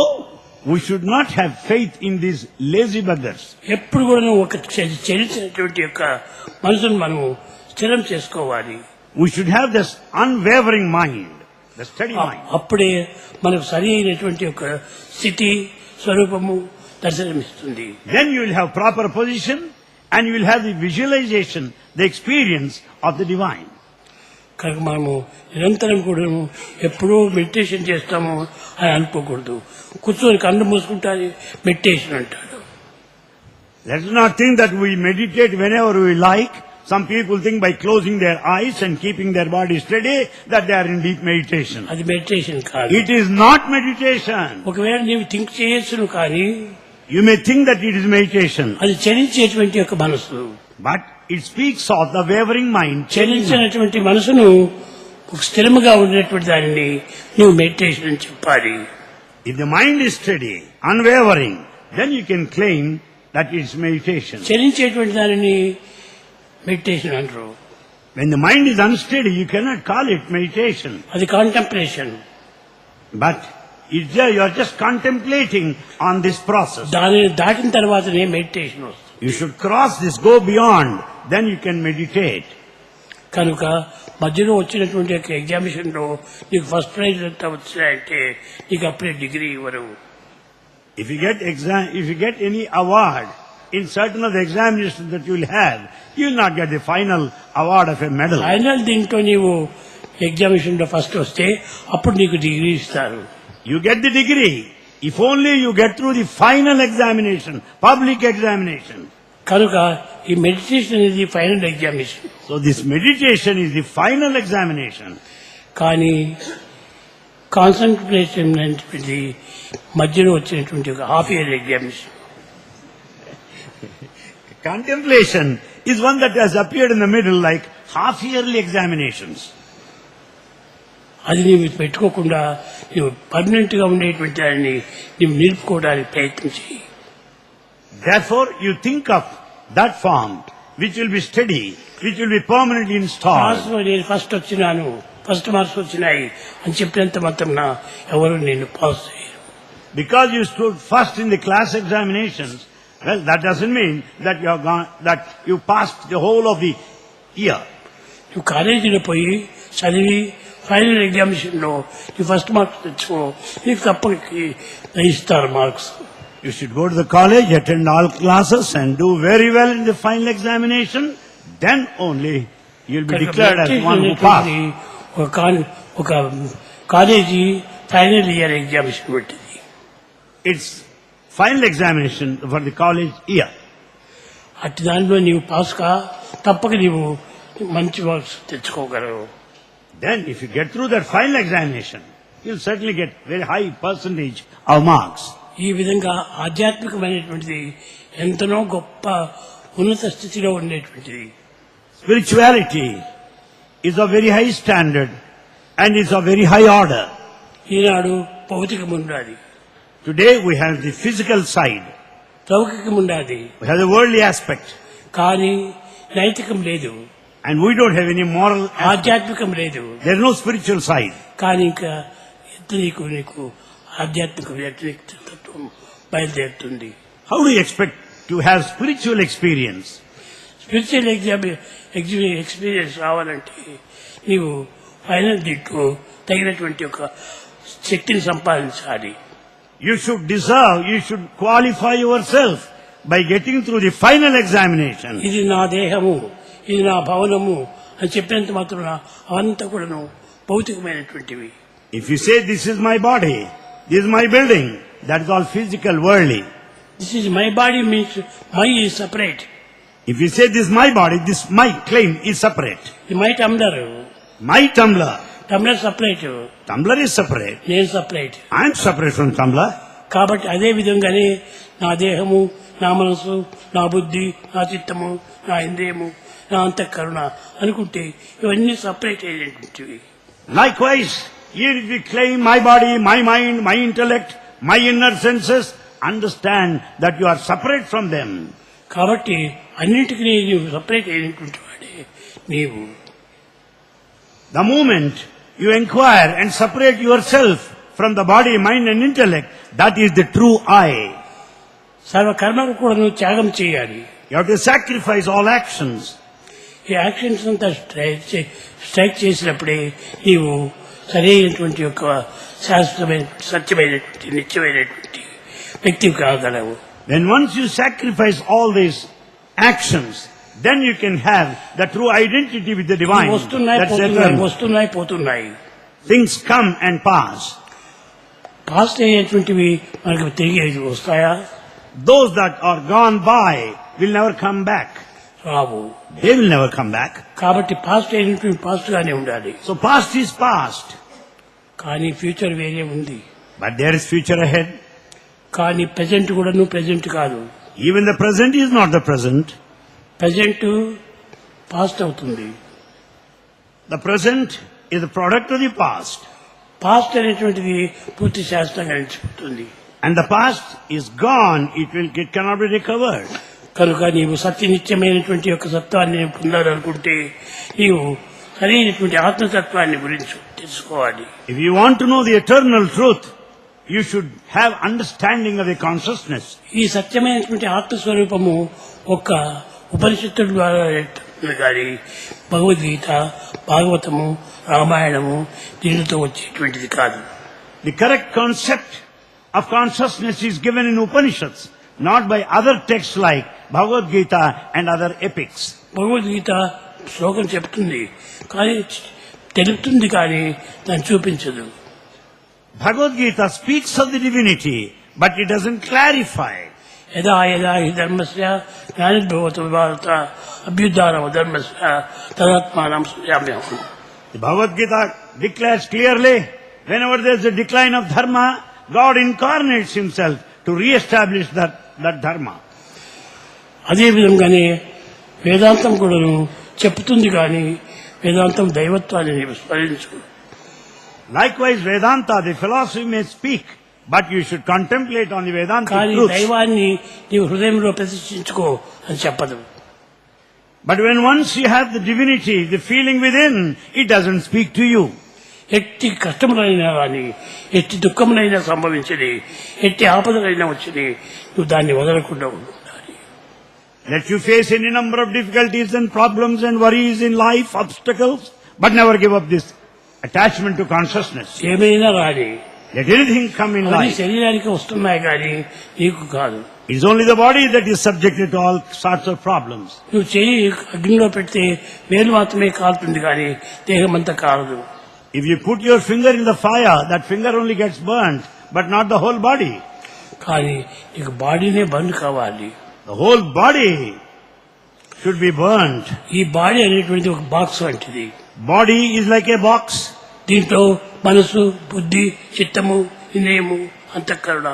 we should not have faith in these lazy beggars. ఎప్పుడు కూడా ఒక చలించినటువంటి యొక్క మనసును మనము స్థిరం చేసుకోవాలి. We should have this unwavering mind, the steady mind. అప్పుడే మనకు సరి అయినటువంటి ఒక స్థితి స్వరూపము దర్శనమిస్తుంది. Then you will have proper position and you will have the visualization, the experience of the divine. కనుక మనము నిరంతరం కూడా ఎప్పుడూ మెడిటేషన్ చేస్తాము అని అనుకోకూడదు. కూర్చొని కన్ను మూసుకుంటారు మెడిటేషన్ అంటాడు. Let us not think that we meditate whenever we like. Some people think by closing their eyes and keeping their body steady that they are in deep meditation. అది మెడిటేషన్ కాదు. It is not meditation. ఒకవేళ నీవు think చేయొచ్చును కానీ You may think that it is meditation, అది చలించేటువంటి యొక్క మనసు. but it speaks of the wavering mind. చలించినటువంటి మనసును ఒక స్థిరముగా ఉండేటువంటి దానిని నువ్వు మెడిటేషన్ అని చెప్పాలి. If the mind is steady, unwavering, then you can claim that it is meditation. చలించేటువంటి దానిని మెడిటేషన్ అంటారు. When the mind is unsteady, you cannot call it meditation. అది contemplation. But you are just contemplating on this process. దానిని దాటిన తర్వాతనే meditation వస్తుంది. You should cross this, go beyond, then you can meditate. కనుక మధ్యలో వచ్చినటువంటి యొక్క ఎగ్జామినేషన్ లో నీకు ఫస్ట్ ప్రైజ్ ఎంత వచ్చినాయంటే నీకు అప్పుడే డిగ్రీ ఇవ్వరు. If you get any award in certain of the examinations that you will have, you will not get the final award of a medal. Final దీంట్లో నీవు ఎగ్జామినేషన్ లో ఫస్ట్ వస్తే అప్పుడు నీకు డిగ్రీ ఇస్తారు. You get the degree if only you get through the final examination, public examination. కనుక ఈ meditation అనేది final examination. So this meditation is the final examination. కానీ కాన్సన్ట్రేషన్ అనేది మధ్యలో వచ్చినటువంటి ఒక half year examination. Contemplation is one that has appeared in the middle like half-yearly examinations. అది నీవు పెట్టుకోకుండా నువ్వు పర్మనెంట్ గా ఉండేటువంటి దాన్ని నువ్వు నిలుపుకోవడానికి ప్రయత్నించి Therefore, you think of that form which will be steady, which will be permanently installed. నేను ఫస్ట్ వచ్చినాను, ఫస్ట్ మార్క్స్ వచ్చినాయి అని చెప్పినంత మాత్రం ఎవరు నేను పాస్ చేయరు. Because you stood first in the class examinations, well, that doesn't mean that you passed the whole of the year. నువ్వు కాలేజీలో పోయి చదివి ఫైనల్ ఎగ్జామినేషన్ లో నీ ఫస్ట్ మార్క్స్ తెచ్చుకో, నీకు తప్పకి ఇస్తారు marks. You should go to the college, attend all classes and do very well in the final examination. Then only you will be declared as one who passed. ఒక college final year examination పెట్టింది. It's final examination for the college year. అట్టి దానిలో నీవు pass కా తప్పక నీవు మంచి marks తెచ్చుకోగలవు. Then if you get through that final examination, you'll certainly get very high percentage of marks. ఈ విధంగా ఆధ్యాత్మికమైనటువంటిది ఎంతనో గొప్ప ఉన్నత స్థితిలో ఉండేటువంటిది. Spirituality is of very high standard and is of very high order. ఈనాడు భౌతికం ఉండాలి, Today we have the physical side, లౌకికం ఉండాలి, we have the worldly aspect, కానీ నైతికం లేదు, and we don't have any moral aspect. ఆధ్యాత్మికం లేదు. There is no spiritual side. కానీ ఇంకా నీకు ఆధ్యాత్మిక వ్యక్తిత్వం బయలుదేరుతుంది. How do you expect to have spiritual experience? Spiritual experience రావాలంటే నీవు ఫైనల్ దీంట్లో తగినటువంటి ఒక శక్తిని సంపాదించాలి. You should qualify yourself by getting through the final examination. ఇది నా దేహము, ఇది నా భవనము అని చెప్పినంత మాత్రం అవంతా కూడాను భౌతికమైనటువంటివి. If you say this is my body, this is my building, that is all physical, worldly. This is my body means my is separate. If you say this is my body, this my claim is separate. My tumbler, My tumbler, tumbler separate, tumbler is separate. నేను separate. I am separate from tumbler. కాబట్టి అదే విధంగానే నా దేహము, నా మనసు, నా బుద్ధి, నా చిత్తము, నా ఇంద్రియము, నా అంతఃకరణ అనుకుంటే ఇవన్నీ separate అయినటువంటివి. Likewise, here if we claim my body, my mind, my intellect, my inner senses, understand that you are separate from them. కాబట్టి అన్నింటికి నీవు సపరేట్ అయినటువంటి వాడే నీవు. The moment you inquire and separate yourself from the body, mind and intellect, that is the true I. సర్వ కర్మను కూడా నువ్వు త్యాగం చేయాలి. You have to sacrifice all actions. ఈ యాక్షన్స్ అంతా స్ట్రైక్ చేసినప్పుడే నీవు సరైనటువంటి యొక్క శాశ్వతమైన సత్యమైనటువంటి నిత్యమైనటువంటి వ్యక్తి కాగలవు. Then once you sacrifice all these actions, then you can have the true identity with the divine. That's eternal. వస్తున్నాయి పోతున్నాయి. Things come and pass. Past అయ్యేటువంటివి మనకు తిరిగి వస్తాయా? Those that are gone by will never come back. Rao. They will never come back. కాబట్టి past అయినటువంటి past గానే ఉండాలి. So past is past. కానీ ఫ్యూచర్ వేరే ఉంది. But there is future ahead. కానీ ప్రెజెంట్ కూడాను ప్రెజెంట్ కాదు. Even the present is not the present. Present past అవుతుంది. The present is the product of the past. Past అనేటువంటిది పూర్తి శాస్త్రంగా నిలిచిపోతుంది. And the past is gone. It cannot be recovered. కనుక నీవు సత్యనిత్యమైనటువంటి యొక్క సత్వాన్ని పొందాలనుకుంటే నీవు సరైనటువంటి ఆత్మతత్వాన్ని గురించి తెలుసుకోవాలి. If you want to know the eternal truth, you should have understanding of the consciousness. ఈ సత్యమైనటువంటి ఆత్మస్వరూపము ఒక్క ఉపనిషత్తుల ద్వారా కానీ భగవద్గీత, భాగవతము, రామాయణము దీనితో వచ్చేటువంటిది కాదు. The correct concept of consciousness is given in Upanishads, not by other texts like Bhagavad Gita and other epics. Bhagavad Gita శ్లోకం చెప్తుంది కానీ తెలుపుతుంది కానీ దాన్ని చూపించదు. Bhagavad Gita speaks of the divinity, but it doesn't clarify. యదా యదా హి ధర్మస్య జ్ఞానిర్భవతు భారత అభ్యుద్ధానమ ధర్మస్య తదాత్మానం సృజామ్యహం. The Bhagavad Gita declares clearly, whenever there is a decline of dharma, God incarnates himself to re-establish that dharma. అదే విధంగానే వేదాంతం కూడాను చెప్తుంది కానీ వేదాంతం దైవత్వాన్ని నీవు స్మరించు. Likewise, Vedanta, the philosophy may speak, but you should contemplate on the Vedanta కానీ truths. దైవాన్ని నీవు హృదయంలో ప్రతిష్ఠించుకో అని చెప్పదు. But when once you have the divinity, the feeling within, it doesn't speak to you. ఎట్టి కష్టములైనా కానీ ఎట్టి దుఃఖములైనా సంభవించని ఎట్టి ఆపదలైనా వచ్చని నువ్వు దాన్ని వదలకుండా ఉండాలి. Let you face any number of difficulties and problems and worries in life, obstacles, but never give up this attachment to consciousness. ఏమైనా రాని Let anything come in అన్ని life. శరీరానికి వస్తున్నాయి కానీ నీకు కాదు. It's only the body that is subjected to all sorts of problems. నువ్వు చెయ్యి అగ్నిలో పెడితే వేలు మాత్రమే కాలుతుంది కానీ దేహం అంతా కాలదు. If you put your finger in the fire, that finger only gets burnt, but not the whole body. కానీ నీకు బాడీనే బంద్ కావాలి. The whole body should be burnt. ఈ బాడీ అనేటువంటి ఒక బాక్స్ వంటిది. Body is like a box. దీంట్లో మనసు, బుద్ధి, చిత్తము, ఇంద్రియము, అంతఃకరణ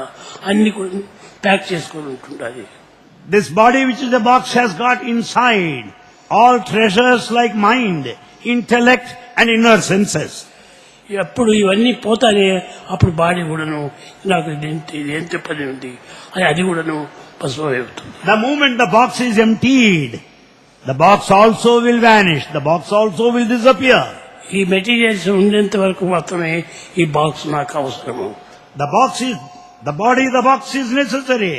అన్ని కూడా ప్యాక్ చేసుకొని ఉంటుండాలి. This body which is a box has got inside all treasures like mind, intellect and inner senses. ఎప్పుడు ఇవన్నీ పోతానే అప్పుడు బాడీ కూడాను నాకు ఇది ఎంత పని ఉంది అని అది కూడాను పశువుతుంది. The moment the box is emptied, the box also will vanish, the box also will disappear. ఈ మెటీరియల్స్ ఉండేంత వరకు మాత్రమే ఈ బాక్స్ నాకు అవసరము. The box is necessary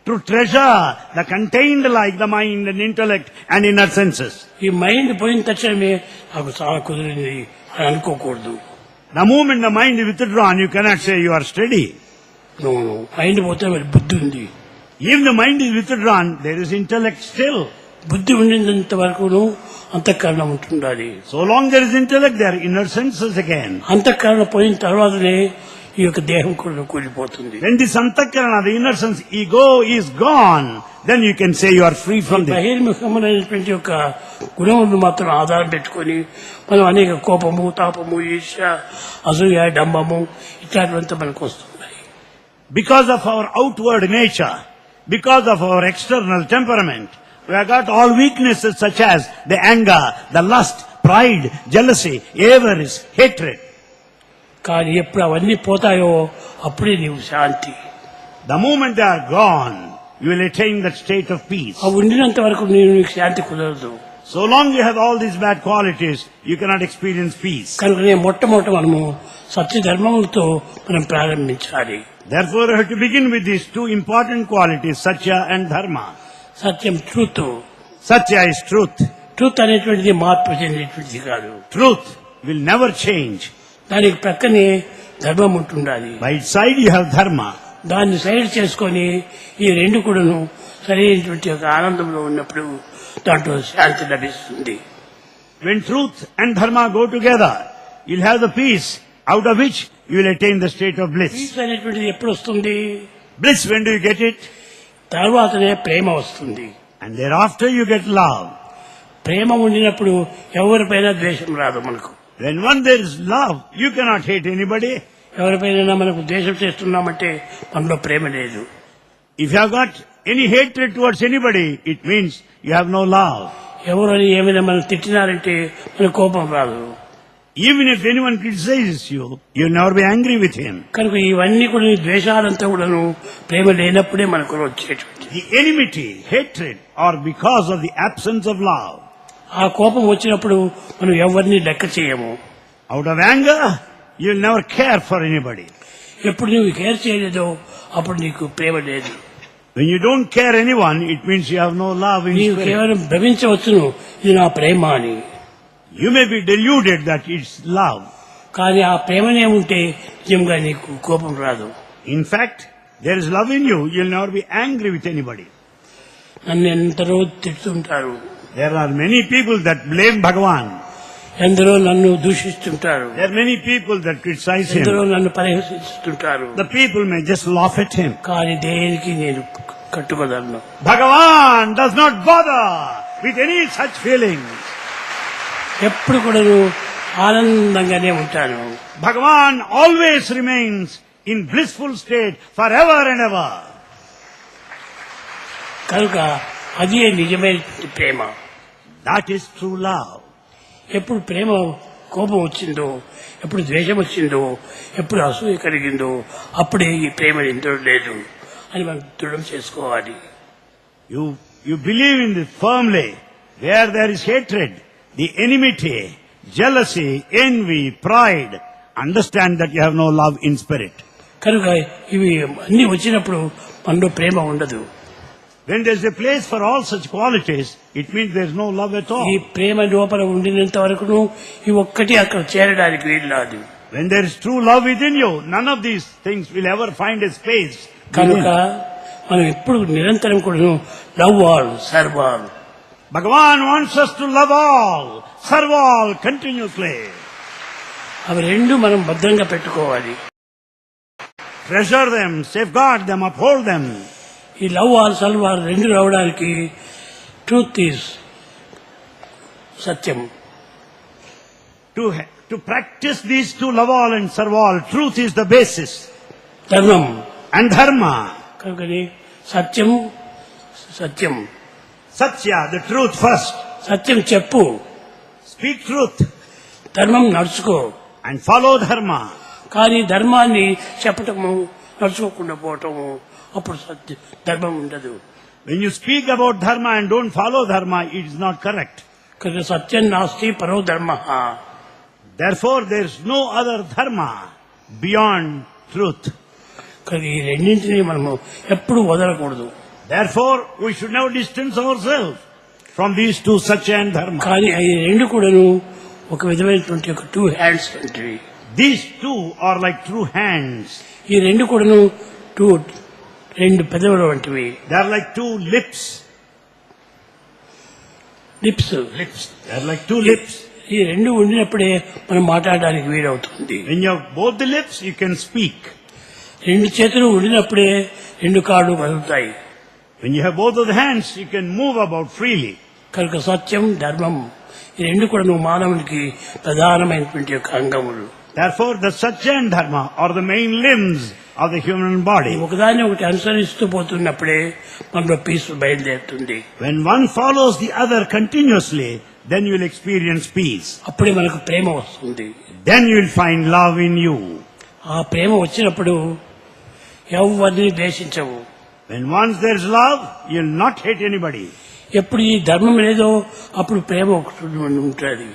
to treasure the contained like the mind and intellect and inner senses. ఈ mind పోయిన తక్షణమే నాకు చాలా కుదిరింది అని అనుకోకూడదు. The moment the mind is withdrawn, you cannot say you are steady. Mind పోతే మరి బుద్ధి ఉంది. If the mind is withdrawn, there is intellect still. బుద్ధి ఉండినంత వరకును అంతఃకరణం ఉంటుండాలి. So long there is intellect, there are inner senses again. అంతఃకరణ పోయిన తర్వాతనే ఈ యొక్క దేహం కూడా కూలిపోతుంది. When this antakarana, the inner sense, ego is gone, then you can say you are free from this. బహిర్ముఖమైనటువంటి యొక్క గుణములను మాత్రం ఆధారం పెట్టుకొని మనం అనేక కోపము, తాపము, ఈర్ష్య, అసూయ, డంబము ఇట్లాంటివంతా మనకు వస్తున్నాయి. Because of our outward nature, because of our external temperament, we have got all weaknesses such as the anger, the lust, pride, jealousy, avarice, hatred. కానీ ఎప్పుడు అవన్నీ పోతాయో అప్పుడే నీవు శాంతి. The moment they are gone, you will attain that state of peace. అవి ఉండినంత వరకు నీకు శాంతి కుదరదు. So long you have all these bad qualities, you cannot experience peace. కనుకనే మొట్టమొదట మనము సత్య ధర్మములతో మనం ప్రారంభించాలి. Therefore, you have to begin with these two important qualities, Satya and Dharma. Satyam truth. Satya is truth. Truth అనేటువంటిది మార్పు చెందేటువంటిది కాదు. Truth will never change. దానికి ప్రక్కనే ధర్మం ఉంటుండాలి. By its side you have Dharma. దాన్ని సైడ్ చేసుకొని ఈ రెండు కూడాను సరైనటువంటి ఒక ఆనందంలో ఉన్నప్పుడు దాంట్లో శాంతి లభిస్తుంది. When truth and Dharma go together, you'll have the peace out of which you will attain the state of bliss. Peace అనేటువంటిది ఎప్పుడు వస్తుంది? Bliss, when do you get it? తర్వాతనే ప్రేమ వస్తుంది. And thereafter you get love. ప్రేమ ఉండినప్పుడు ఎవరిపైనా ద్వేషం రాదు మనకు. When one there is love, you cannot hate anybody. ఎవరిపైనా మనకు ద్వేషం చేస్తున్నామంటే మనలో ప్రేమ లేదు. If you have got any hatred towards anybody, it means you have no love. ఎవరని ఏమైనా మనం తిట్టినారంటే మన కోపం రాదు. Even if anyone criticizes you, you'll never be angry with him. కనుక ఇవన్నీ కూడా ఈ ద్వేషాలంతా కూడాను ప్రేమ లేనప్పుడే మనకు వచ్చేటువంటి. The enmity, hatred are because of the absence of love. ఆ కోపం వచ్చినప్పుడు మనం ఎవరిని లెక్క చేయము. Out of anger, you'll never care for anybody. ఎప్పుడు నువ్వు కేర్ చేయలేదో అప్పుడు నీకు ప్రేమ లేదు. When you don't care anyone, it means you have no love in నీవు spirit. కేవలం భ్రమించవచ్చును ఇది నా ప్రేమ అని. You may be deluded that it's love. కానీ ఆ ప్రేమనే ఉంటే నిజంగా నీకు కోపం రాదు. In fact, there is love in you. You'll never be angry with anybody. నన్ను ఎందరో తిడుతుంటారు, There are many people that blame Bhagavan. ఎందరో నన్ను దూషిస్తుంటారు, There are many people that criticize ఎందరో him. నన్ను పరిహసిస్తుంటారు. The people may just laugh at him. కానీ దేనికి నేను కట్టుకోదలను. Bhagavan does not bother with any such feelings. ఎప్పుడు కూడా ఆనందంగానే ఉంటాను. Bhagavan always remains in blissful state forever and ever. కనుక అది నిజమైన ప్రేమ. That is true love. ఎప్పుడు ప్రేమ కోపం వచ్చిందో, ఎప్పుడు ద్వేషం వచ్చిందో, ఎప్పుడు అసూయ కలిగిందో అప్పుడే ఈ ప్రేమ ఎంతో లేదు అని మనం దృఢం చేసుకోవాలి. You believe in it firmly. Where there is hatred, the enmity, jealousy, envy, pride, understand that you have no love in spirit. కనుక ఇవి అన్ని వచ్చినప్పుడు మనలో ప్రేమ ఉండదు. When there is a place for all such qualities, it means there is no love at ఈ all. ప్రేమ లోపల ఉండినంత వరకును ఈ ఒక్కటి అక్కడ చేరడానికి వీల్లేదు. When there is true love within you, none of these things will ever find a space. కనుక within. మనం ఎప్పుడు నిరంతరం కూడా love all serve all. Bhagavan wants us to love all, serve all continuously. అవి రెండు మనం భద్రంగా పెట్టుకోవాలి. Treasure them, safeguard them, uphold them. ఈ లవ్ ఆల్ సర్వ్ ఆల్ రెండు రావడానికి truth is Satyam. To practice these two, love all and serve all, truth is the basis. ధర్మం. And dharma, కనుకని సత్యం సత్యం satya, the truth first. సత్యం చెప్పు, Speak truth ధర్మం నడుచుకో. and follow dharma. కానీ ధర్మాన్ని చెప్పటము నడుచుకోకుండా పోవటము అప్పుడు ధర్మం ఉండదు. When you speak about dharma and don't follow dharma, it is not correct. కనుక సత్యం నాస్తి పరో ధర్మ. Therefore, there is no other dharma beyond truth. కనుక ఈ రెండింటినీ మనము ఎప్పుడు వదలకూడదు. Therefore, we should never distance ourselves from these two, satya and dharma. కానీ ఈ రెండు కూడాను ఒక విధమైనటువంటి ఒక టూ హ్యాండ్స్ వంటివి. These two are like true hands. ఈ రెండు కూడాను రెండు పెదవుల వంటివి. They are like two lips. Lips. They are like two lips. ఈ రెండు ఉండినప్పుడే మనం మాట్లాడడానికి వీలవుతుంది. When you have both the lips, you can speak. రెండు చేతులు ఉండినప్పుడే రెండు కాళ్ళు కదులుతాయి. When you have both of the hands, you can move about freely. కనుక సత్యం ధర్మం ఈ రెండు కూడా మానవునికి ప్రధానమైనటువంటి యొక్క అంగములు. Therefore, the satya and dharma are the main limbs of the human body. ఒకదాన్ని ఒకటి అనుసరిస్తూ పోతున్నప్పుడే మనలో పీస్ బయలుదేరుతుంది. When one follows the other continuously, then you will experience peace. అప్పుడే మనకు ప్రేమ వస్తుంది. Then you will find love in you. ఆ ప్రేమ వచ్చినప్పుడు ఎవరిని ద్వేషించవు. When once there is love, you will not hate anybody. ఎప్పుడు ఈ ధర్మం లేదో అప్పుడు ప్రేమ ఒకటి ఉంటుంది.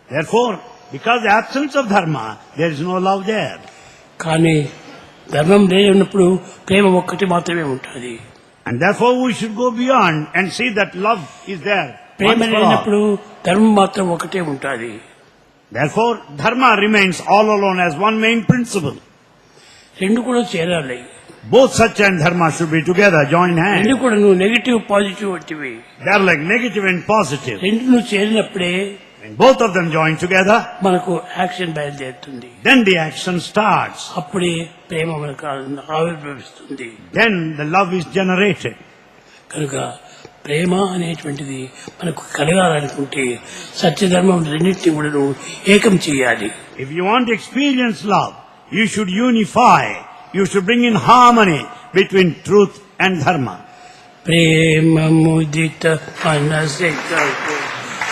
Therefore, because the absence of dharma, there is no love there. కానీ ధర్మం లేనప్పుడు ప్రేమ ఒక్కటి మాత్రమే ఉంటుంది. And therefore we should go beyond and see that love is there. Prema once for all. లేనప్పుడు ధర్మం మాత్రం ఒకటే ఉంటుంది. Therefore, dharma remains all alone as one main principle. రెండు కూడా చేరాలి. Both satya and dharma should be together, join hands. రెండు కూడా నువ్వు నెగిటివ్ పాజిటివ్ వంటివి. They are like negative and positive. రెండు నువ్వు చేరినప్పుడే When both of them join together, మనకు యాక్షన్ బయలుదేరుతుంది. then the action starts. అప్పుడే ప్రేమ మనకు ఆవిర్భవిస్తుంది. Then the love is generated. కనుక ప్రేమ అనేటువంటిది మనకు కలగాలనుకుంటే సత్యధర్మం రెండింటినీ కూడా ఏకం చేయాలి. If you want to experience love, you should unify. You should bring in harmony between truth and dharma. ప్రేమ ముదిత మనసే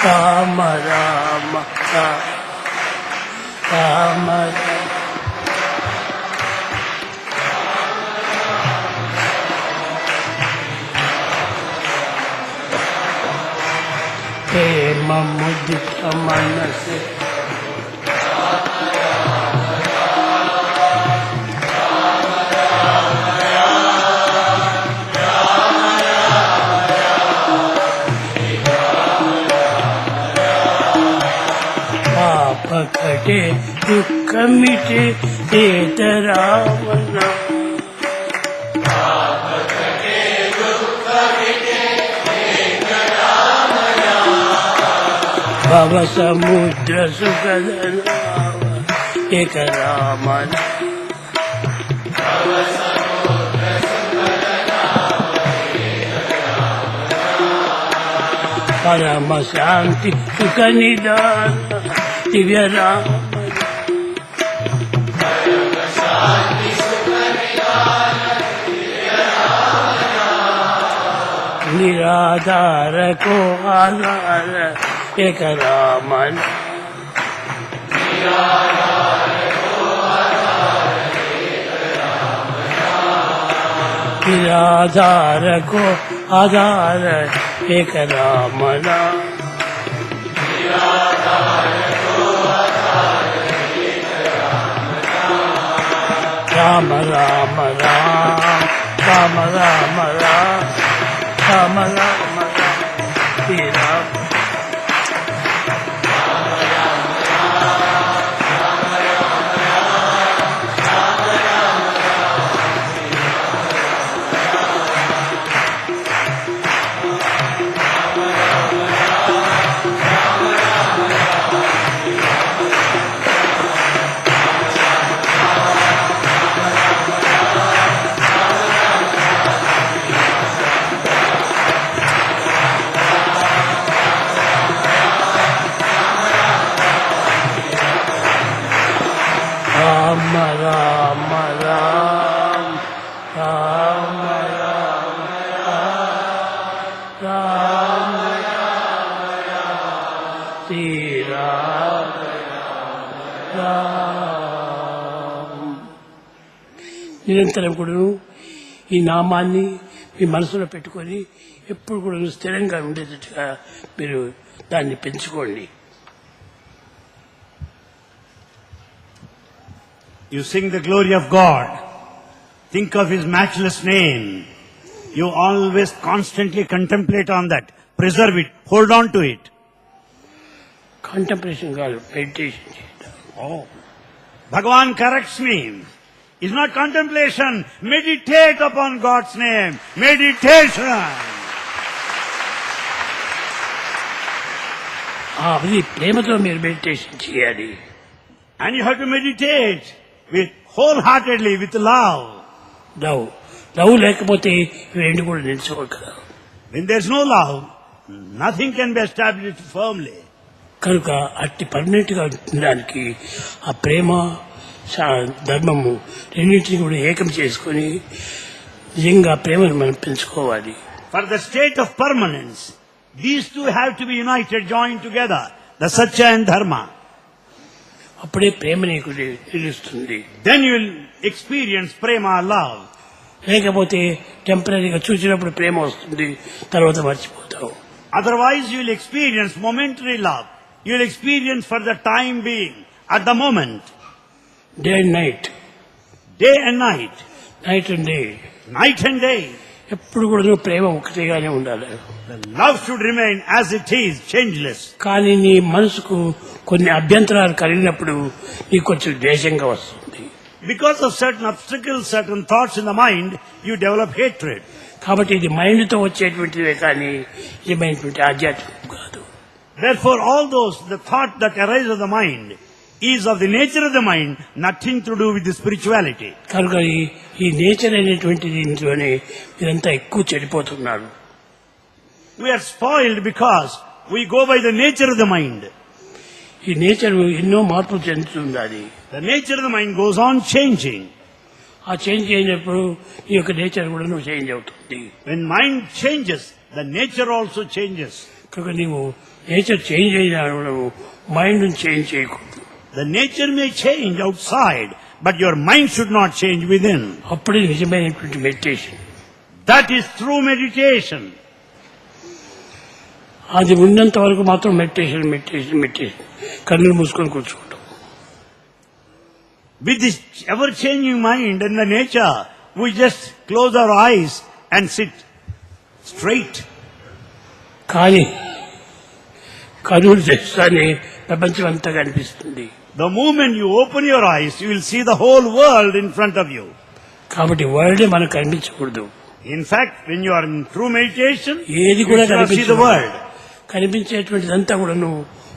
రామ రామ రామ ప్రేమ ముదిత మనసే పకటే దుఃఖమిటే ఏతరామన భవ సముద్ర సుఖదనావ ఏక రామన పరమ శాంతి సుఖ నిదాన దివ్య రామ నిరాధార కో ఆధార ఏక రామన నిరాధార కో ఆధార ఏక రామన రామ రామ రామ రామ రామ రామ రామ రామ శ్రీరామ రామ రామ రామ రామ రామ రామ శ్రీరామ రామ నిరంతరం కూడా ఈ నామాన్ని మీ మనసులో పెట్టుకొని ఎప్పుడు కూడా స్థిరంగా ఉండేటట్టుగా మీరు దాన్ని పెంచుకోండి. You sing the glory of God. Think of His matchless name. You always constantly contemplate on that. Preserve it. Hold on to it. Contemplation కాదు, మెడిటేషన్ చేద్దాం. Oh. Bhagavan corrects me. It's not contemplation. Meditate upon God's name. Meditation. అది ప్రేమతో మీరు meditation చేయాలి. And you have to meditate with wholeheartedly, with love. Love లేకపోతే ఇవి రెండు కూడా నిలుచుకోగలరు. When there's no love, nothing can be established firmly. కనుక అట్టి పర్మనెంట్ గా ఉండడానికి ఆ ప్రేమ ధర్మము రెండింటిని కూడా ఏకం చేసుకొని నిజంగా ప్రేమను మనం పెంచుకోవాలి. For the state of permanence, these two have to be united, joined together. The Satya and Dharma. అప్పుడే ప్రేమ నీకు తెలుస్తుంది. Then you will experience prema, love. లేకపోతే టెంపరీగా చూసినప్పుడు ప్రేమ వస్తుంది, తర్వాత మర్చిపోతాం. Otherwise you will experience momentary love. You will experience for the time being, at the moment. Day and night, Day and night. Night and day, Night and day. ఎప్పుడు కూడా ప్రేమ ఒకటిగానే ఉండాలి. The love should remain as it is, changeless. కానీ నీ మనసుకు కొన్ని అభ్యంతరాలు కలిగినప్పుడు నీకు కొంచెం ద్వేషంగా వస్తుంది. Because of certain obstacles, certain thoughts in the mind, you develop hatred. కాబట్టి ఇది మైండ్ తో వచ్చేటువంటిదే కానీ నిజమైనటువంటి ఆధ్యాత్మికం కాదు. Therefore, all those, the thought that arises of the mind is of the nature of the mind, nothing to do with the spirituality. కనుక ఈ nature అనేటువంటి దీంట్లోనే మీరంతా ఎక్కువ చెడిపోతున్నారు. We are spoiled because we go by the nature of the mind. ఈ nature ఎన్నో మార్పులు చెందుతుంది. అది The nature of the mind goes on changing. ఆ చేంజ్ అయినప్పుడు ఈ యొక్క నేచర్ కూడా నువ్వు చేంజ్ అవుతుంది. When mind changes, the nature also changes. కనుక నీవు నేచర్ చేంజ్ అయినా మైండ్ చేంజ్ చేయకూడదు. The nature may change outside, but your mind should not change within. అప్పుడే నిజమైనటువంటి meditation. That is true meditation. అది ఉన్నంత వరకు మాత్రం మెడిటేషన్ మెడిటేషన్ మెడిటేషన్ కన్నులు మూసుకొని కూర్చుంటాం. With this ever-changing mind and the nature, we just close our eyes and sit straight. కానీ కన్నులు తెస్తానే ప్రపంచం అంతా కనిపిస్తుంది. The moment you open your eyes, you will see the whole world in front of you. కాబట్టి world మనకు కనిపించకూడదు. In fact, when you are in true meditation, ఏది you కూడా cannot see the world. కనిపించేటువంటిదంతా కూడాను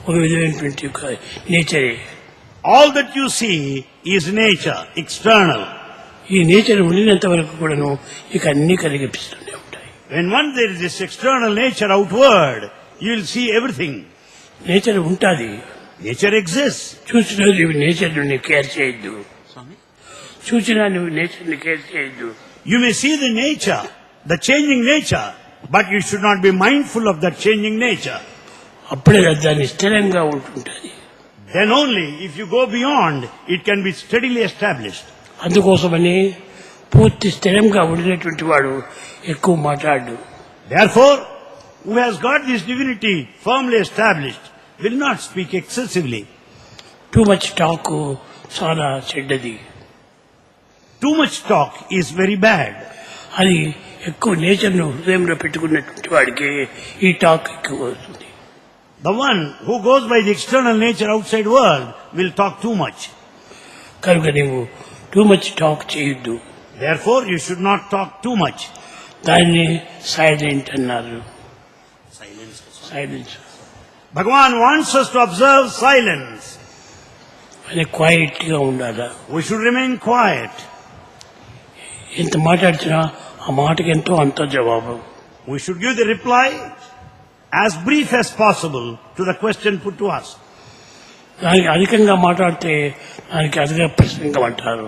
ఒక విధమైనటువంటి నేచరే. All that you see is nature, external. ఈ nature ఉండినంత వరకు కూడాను ఇక అన్ని కనిపిస్తూనే ఉంటాయి. When once there is this external nature outward, you will see everything. Nature ఉంటాది. Nature exists. చూసినా నువ్వు నేచర్ ని కేర్ చేయొద్దు. చూసినా నువ్వు నేచర్ ని కేర్ చేయొద్దు. You may see the nature, the changing nature, but you should not be mindful of that changing nature. అప్పుడే దాన్ని స్థిరంగా ఉంటుంటుంది. Then only, if you go beyond, it can be steadily established. అందుకోసమని పూర్తి స్థిరంగా ఉండినటువంటి వాడు ఎక్కువ మాట్లాడు. Therefore, who has got this divinity firmly established will not speak excessively. Too much talk చాలా చెడ్డది. Too much talk is very bad. అది ఎక్కువ నేచర్ ను హృదయంలో పెట్టుకున్నటువంటి వాడికి ఈ టాక్ ఎక్కువ వస్తుంది. The one who goes by the external nature outside world will talk too much. కనుక నీవు టూ మచ్ టాక్ చేయొద్దు. Therefore, you should not talk too much. దాన్ని సైలెంట్ అన్నారు. Silence Bhagavan wants us to observe silence. అని quiet గా ఉండాలా. We should remain quiet. ఎంత మాట్లాడినా ఆ మాటకి ఎంతో అంత జవాబు. We should give the reply as brief as possible to the question put to us. దానికి అధికంగా మాట్లాడితే దానికి అధిక ప్రసంగం అంటారు.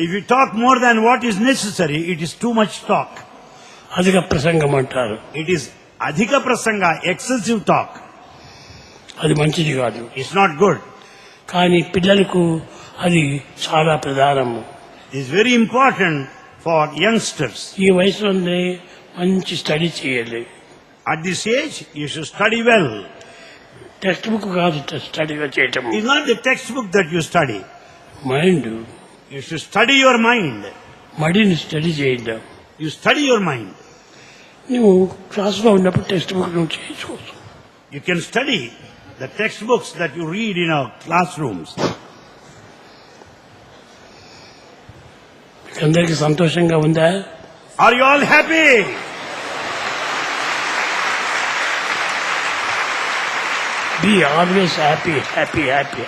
If you talk more than what is necessary, it is too much talk. అధిక ప్రసంగం అంటారు. It is adhika prasanga, excessive talk. అది మంచిది కాదు. It's not good. కానీ పిల్లలకు అది చాలా ప్రధానము. It's very important for youngsters. ఈ వయసులోనే మంచి స్టడీ చేయాలి. At this age, you should study well. Text book కాదు స్టడీగా చేయటం. It's not the textbook that you study. Mind You should study your mind. మడిని స్టడీ చేయడం. You study your mind. నువ్వు క్లాసులో ఉన్నప్పుడు టెక్స్ట్ బుక్ నువ్వు చేసుకోవచ్చు. You can study the textbooks that you read in our classrooms. అందరికీ సంతోషంగా ఉందా? Are you all happy? Be always happy, happy, happy.